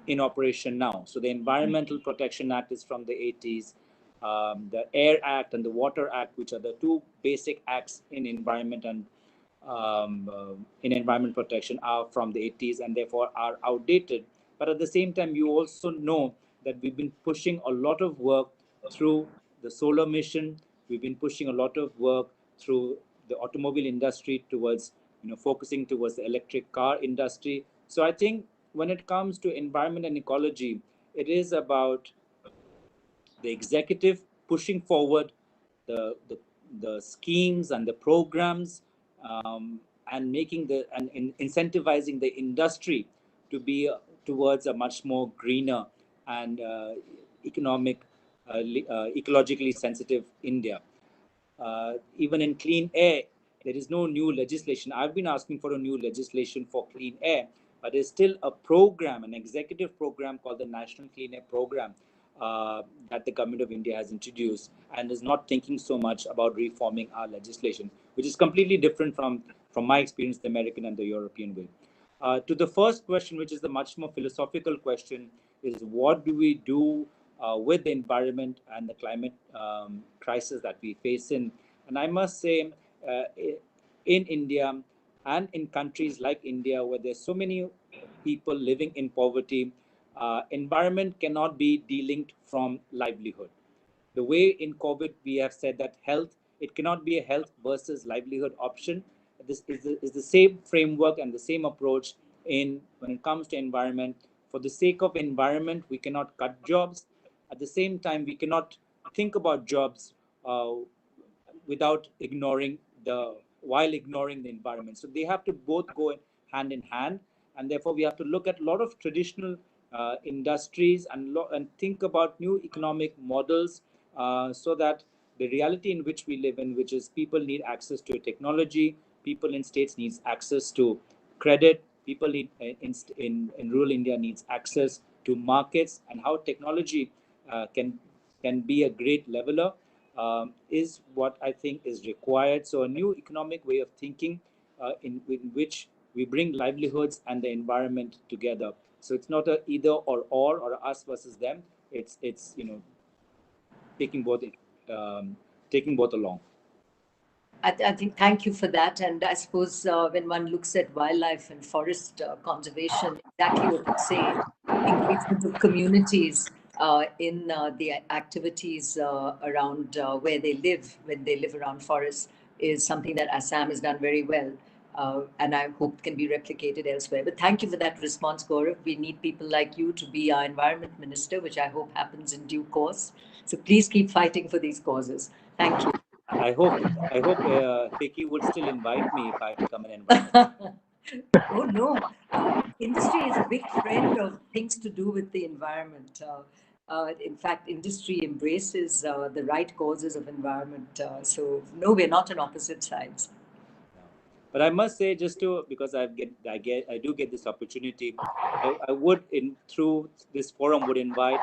in operation now. So the Environmental Protection Act is from the 80s. The Air Act and the Water Act, which are the two basic acts in environment and in environment protection, are from the 80s and therefore are outdated. But at the same time, you also know that we've been pushing a lot of work through the solar mission. We've been pushing a lot of work through the automobile industry towards, focusing towards the electric car industry. So I think when it comes to environment and ecology, it is about the executive pushing forward the schemes and the programs, and making and incentivizing the industry to be towards a much more greener and economic, ecologically sensitive India. Even in clean air, there is no new legislation. I've been asking for a new legislation for clean air, but there's still a program, an executive program called the National Clean Air Program that the government of India has introduced, and is not thinking so much about reforming our legislation, which is completely different from my experience, the American and the European way. To the first question, which is the much more philosophical question, is what do we do with the environment and the climate crisis that we face in? And I must say, in India and in countries like India, where there's so many people living in poverty, environment cannot be delinked from livelihood. The way in COVID we have said that health, it cannot be a health versus livelihood option. This is the same framework and the same approach when it comes to environment. For the sake of environment, we cannot cut jobs. At the same time, we cannot think about jobs uh, without while ignoring the environment. So they have to both go hand in hand, and therefore we have to look at a lot of traditional industries and think about new economic models, so that the reality in which we live in, which is people need access to technology, people in states needs access to credit, people need in rural India needs access to markets, and how technology can be a great leveler, is what I think is required. So a new economic way of thinking, in which we bring livelihoods and the environment together. So it's not a either or us versus them. It's taking both taking both along. I think thank you for that. And I suppose when one looks at wildlife and forest conservation, exactly what you say, engagement of communities in the activities around where they live, when they live around forests, is something that Assam has done very well. And I hope can be replicated elsewhere. But thank you for that response, Gaurav. We need people like you to be our environment minister, which I hope happens in due course. So please keep fighting for these causes. Thank you. I hope Vicky would still invite me if I become an environment. Oh no, industry is a big friend of things to do with the environment. In fact, industry embraces the right causes of environment. So no, we're not on opposite sides. But I must say, just to, because I do get this opportunity, I would, through this forum, would invite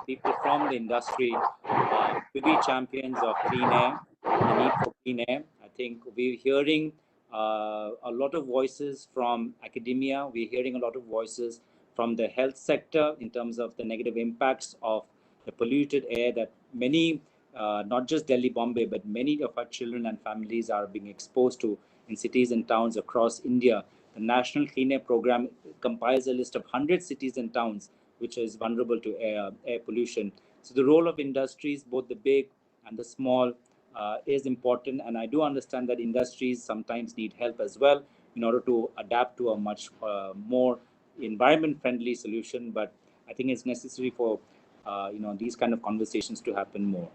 people from the industry to be champions of clean air and the need for clean air. I think we're hearing a lot of voices from academia. We're hearing a lot of voices from the health sector in terms of the negative impacts of the polluted air that many, not just Delhi, Bombay, but many of our children and families are being exposed to in cities and towns across India. The National Clean Air Program compiles a list of 100 cities and towns which is vulnerable to air pollution. So the role of industries, both the big and the small, is important. And I do understand that industries sometimes need help as well in order to adapt to a much more environment-friendly solution. But I think it's necessary for these kind of conversations to happen more.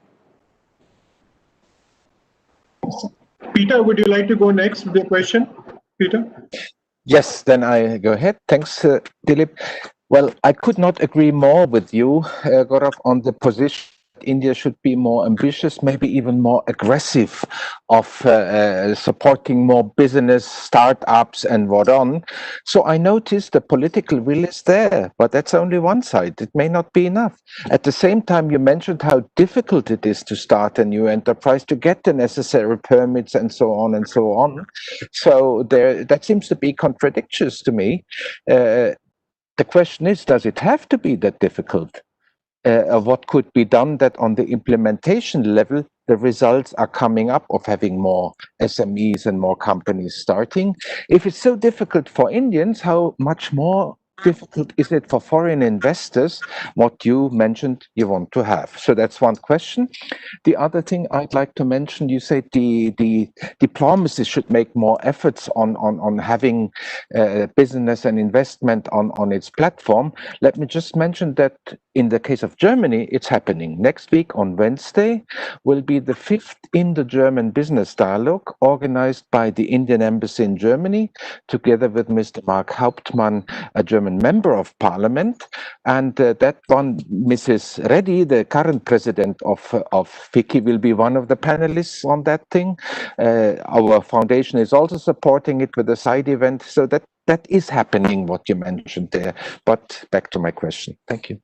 Peter, would you like to go next with your question? Peter? Yes, then I go ahead. Thanks, Dilip. Well, I could not agree more with you, Gaurav, on the position that India should be more ambitious, maybe even more aggressive of supporting more business, startups and what on. So I noticed the political will is there, but that's only one side. It may not be enough. At the same time, you mentioned how difficult it is to start a new enterprise, to get the necessary permits and so on and so on. So that seems to be contradictions to me. The question is, does it have to be that difficult? What could be done that on the implementation level, the results are coming up of having more SMEs and more companies starting? If it's so difficult for Indians, how much more difficult is it for foreign investors, what you mentioned you want to have? So that's one question. The other thing I'd like to mention, you said the diplomacy should make more efforts on having business and investment on its platform. Let me just mention that in the case of Germany, it's happening. Next week on Wednesday will be the 5th Indo-German Business Dialogue organized by the Indian Embassy in Germany, together with Mr. Mark Hauptmann, a German member of parliament. And that one, Mrs. Reddy, the current president of ficci, will be one of the panelists on that thing. Our foundation is also supporting it with a side event. So that is happening, what you mentioned there. But back to my question. Thank you.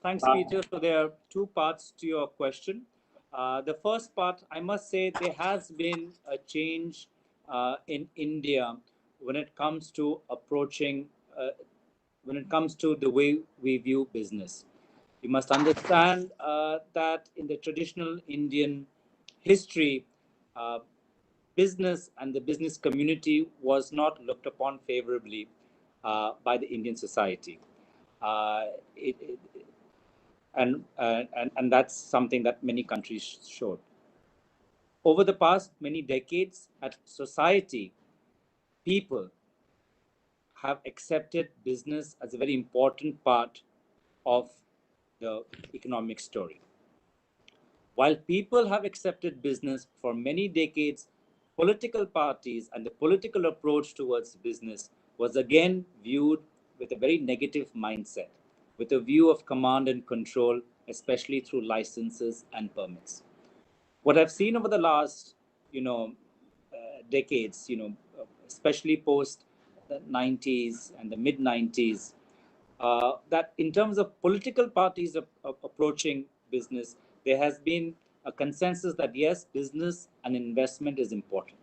Thanks, Peter. So there are two parts to your question. The first part, I must say, there has been a change in India when it comes to approaching, when it comes to the way we view business. You must understand that in the traditional Indian history, business and the business community was not looked upon favorably by the Indian society. It, and that's something that many countries showed. Over the past many decades, at society, people have accepted business as a very important part of the economic story. While people have accepted business for many decades, political parties and the political approach towards business was again viewed with a very negative mindset, with a view of command and control, especially through licenses and permits. What I've seen over the last, decades, especially post the 90s and the mid 90s, that in terms of political parties approaching business, there has been a consensus that yes, business and investment is important.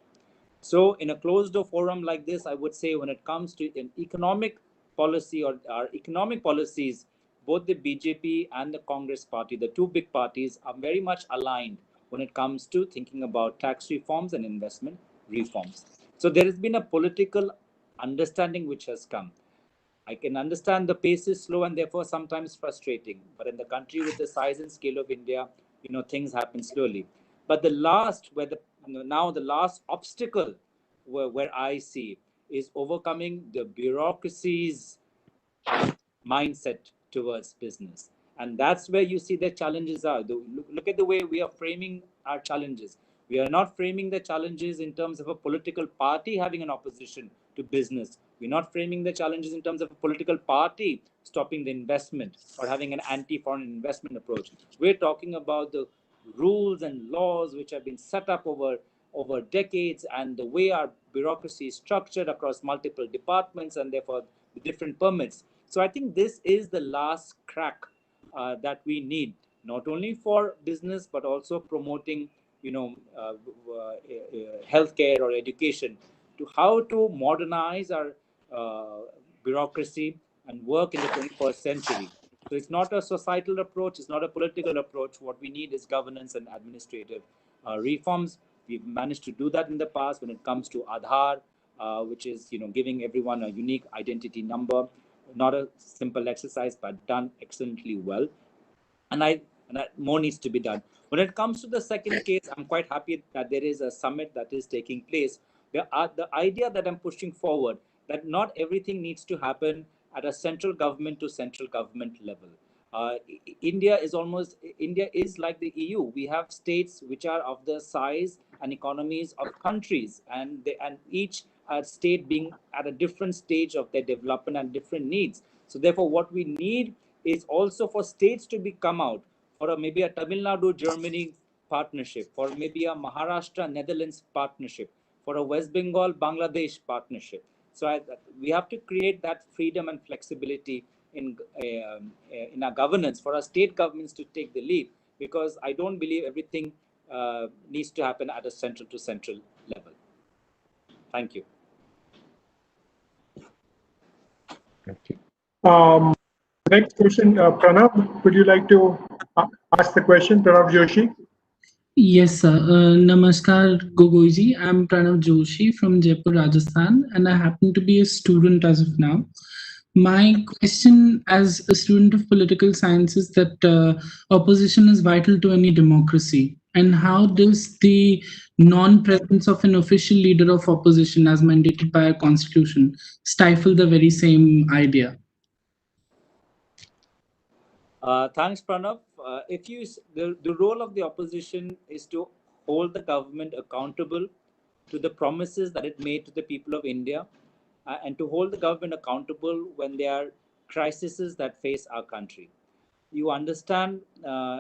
So in a closed door forum like this, I would say when it comes to an economic policy or our economic policies, both the BJP and the Congress party, the two big parties, are very much aligned when it comes to thinking about tax reforms and investment reforms. So there has been a political understanding which has come. I can understand the pace is slow and therefore sometimes frustrating. But in the country with the size and scale of India, things happen slowly. But the last, now the last obstacle where I see is overcoming the bureaucracy's mindset towards business. And that's where you see the challenges are. Look at the way we are framing our challenges. We are not framing the challenges in terms of a political party having an opposition to business. We're not framing the challenges in terms of a political party stopping the investment or having an anti-foreign investment approach. We're talking about the rules and laws which have been set up over over decades, and the way our bureaucracy is structured across multiple departments and therefore the different permits. So I think this is the last crack that we need, not only for business but also promoting, healthcare or education, to how to modernize our bureaucracy and work in the 21st century. So it's not a societal approach, it's not a political approach. What we need is governance and administrative reforms. We've managed to do that in the past when it comes to Aadhaar, which is giving everyone a unique identity number. Not a simple exercise, but done excellently well. And more needs to be done. When it comes to the second case, I'm quite happy that there is a summit that is taking place. The idea that I'm pushing forward, that not everything needs to happen at a central government to central government level. India is like the EU. We have states which are of the size and economies of countries, and each state being at a different stage of their development and different needs. So therefore, what we need is also for states to come out for maybe a Tamil Nadu Germany partnership, for maybe a Maharashtra Netherlands partnership, for a West Bengal Bangladesh partnership. So we have to create that freedom and flexibility in our governance for our state governments to take the lead, because I don't believe everything needs to happen at a central to central level. Thank you. Thank you. Next question, Pranav, would you like to ask the question, Pranav Joshi? Yes, sir. Namaskar, Gogoiji. I'm Pranav Joshi from Jaipur, Rajasthan, and I happen to be a student as of now. My question as a student of political science is that opposition is vital to any democracy. And how does the non-presence of an official leader of opposition as mandated by our constitution stifle the very same idea? Thanks, Pranav. The role of the opposition is to hold the government accountable to the promises that it made to the people of India, and to hold the government accountable when there are crises that face our country. You understand,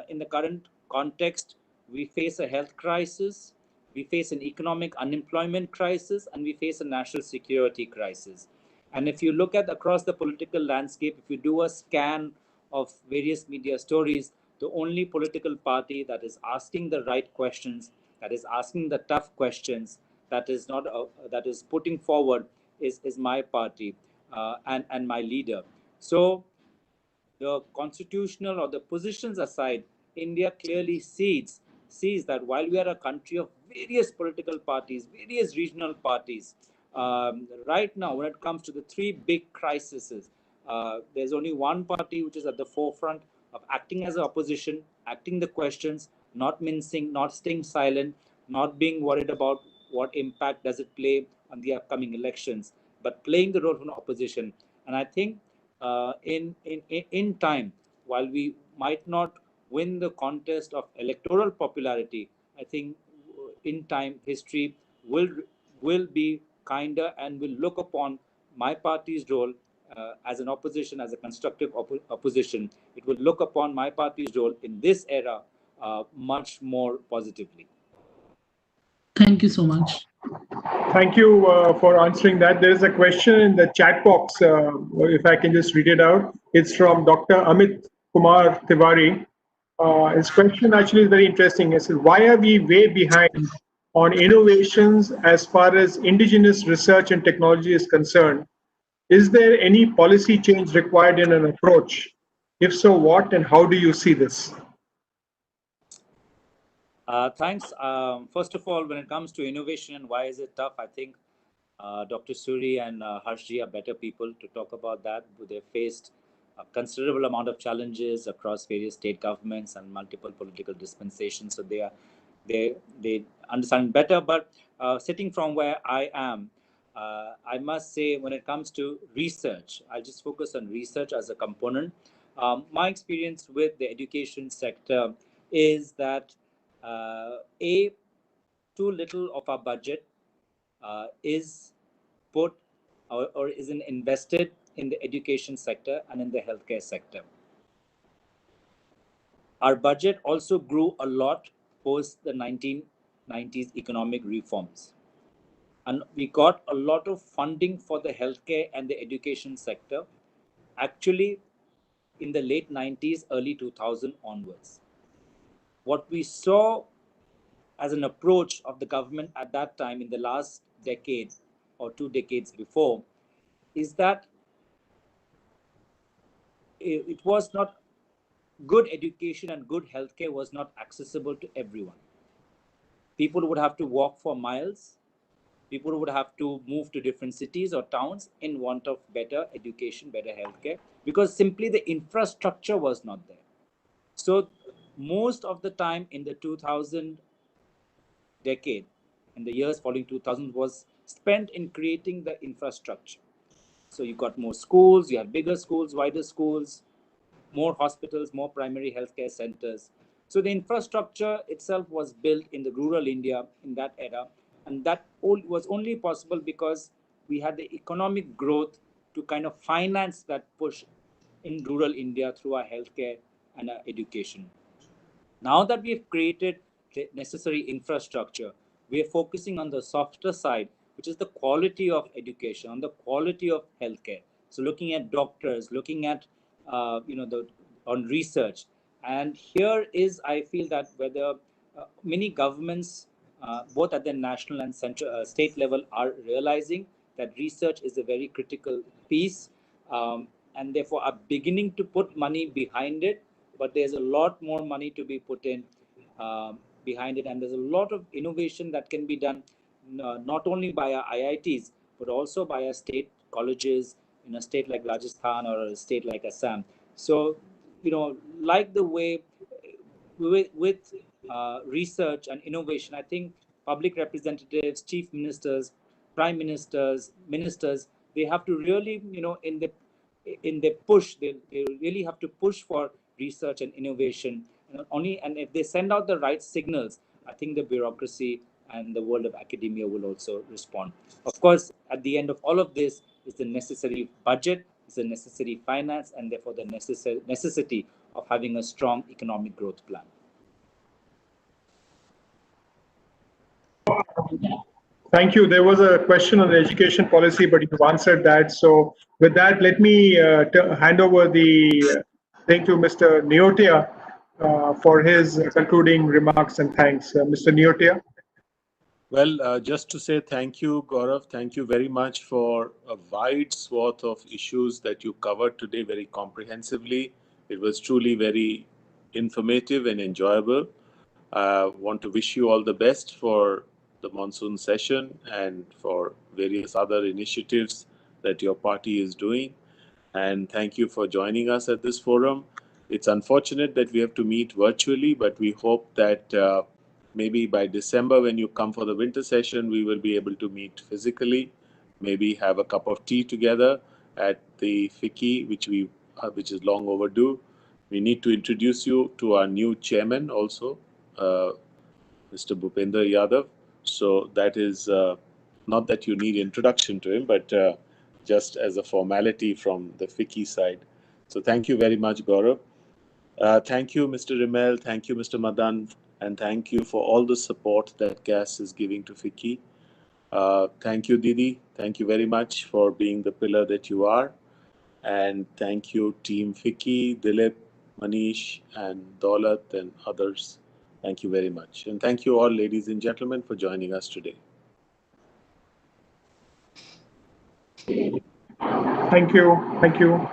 in the current context, we face a health crisis, we face an economic unemployment crisis, and we face a national security crisis. And if you look at across the political landscape, if you do a scan of various media stories, the only political party that is asking the right questions, that is asking the tough questions, that is not that is putting forward is my party, and my leader. So the constitutional or the positions aside, India clearly sees that while we are a country of various political parties, various regional parties, right now, when it comes to the three big crises, there's only one party which is at the forefront of acting as an opposition, acting the questions, not mincing, not staying silent, not being worried about what impact does it play on the upcoming elections, but playing the role of an opposition. And I think in time, while we might not win the contest of electoral popularity, I think in time history will be kinder and will look upon my party's role as an opposition, as a constructive opposition. It will look upon my party's role in this era much more positively. Thank you so much. Thank you for answering that. There is a question in the chat box, if I can just read it out. It's from Dr. Amit Kumar Tiwari. His question actually is very interesting. It says, why are we way behind on innovations as far as indigenous research and technology is concerned? Is there any policy change required in an approach? If so, what and how do you see this? Thanks. First of all, when it comes to innovation and why is it tough, I think Dr. Suri and Harshji are better people to talk about that. They've faced a considerable amount of challenges across various state governments and multiple political dispensations, so they understand better. But sitting from where I am, I must say, when it comes to research, I'll just focus on research as a component. My experience with the education sector is that too little of our budget is put or isn't invested in the education sector and in the healthcare sector. Our budget also grew a lot post the 90s economic reforms. And we got a lot of funding for the healthcare and the education sector, actually in the late 90s, early 2000 onwards. What we saw as an approach of the government at that time in the last decade or 2 decades before is that it was not good education and good healthcare was not accessible to everyone. People would have to walk for miles. People would have to move to different cities or towns in want of better education, better healthcare, because simply the infrastructure was not there. So most of the time in the 2000 decade and the years following 2000 was spent in creating the infrastructure. So you got more schools, you have bigger schools, wider schools, more hospitals, more primary healthcare centers. So the infrastructure itself was built in the rural India in that era, and that was only possible because we had the economic growth to kind of finance that push in rural India through our healthcare and our education. Now that we've created the necessary infrastructure, we are focusing on the softer side, which is the quality of education, on the quality of healthcare. So looking at doctors, looking at on research, and here is I feel that whether many governments, both at the national and central, state level, are realizing that research is a very critical piece, and therefore are beginning to put money behind it. But there's a lot more money to be put in behind it, and there's a lot of innovation that can be done not only by our IITs but also by our state colleges in a state like Rajasthan or a state like Assam. So, like the way with research and innovation, I think public representatives, chief ministers, prime ministers, they have to really, in the push, they really have to push for research and innovation. And if they send out the right signals, I think the bureaucracy and the world of academia will also respond. Of course, at the end of all of this is the necessary budget, is the necessary finance, and therefore the necessity of having a strong economic growth plan. Thank you. There was a question on the education policy, but you've answered that. So with that, let me hand over the thing to Mr. Neotia for his concluding remarks and thanks. Mr. Neotia. Well, just to say thank you, Gaurav. Thank you very much for a wide swath of issues that you covered today very comprehensively. It was truly very informative and enjoyable. I want to wish you all the best for the monsoon session and for various other initiatives that your party is doing. And thank you for joining us at this forum. It's unfortunate that we have to meet virtually, but we hope that maybe by December, when you come for the winter session, we will be able to meet physically, maybe have a cup of tea together at the ficci, which is long overdue. We need to introduce you to our new chairman also, Mr. Bhupender Yadav. So that is not that you need introduction to him, but just as a formality from the ficci side. So thank you very much, Gaurav. Thank you, Mr. Rimel. Thank you, Mr. Madan. And thank you for all the support that GAS is giving to ficci. Thank you, Didi. Thank you very much for being the pillar that you are. And thank you, Team ficci, Dilip, Manish, and Daulat, and others. Thank you very much. And thank you all, ladies and gentlemen, for joining us today. Thank you. Thank you.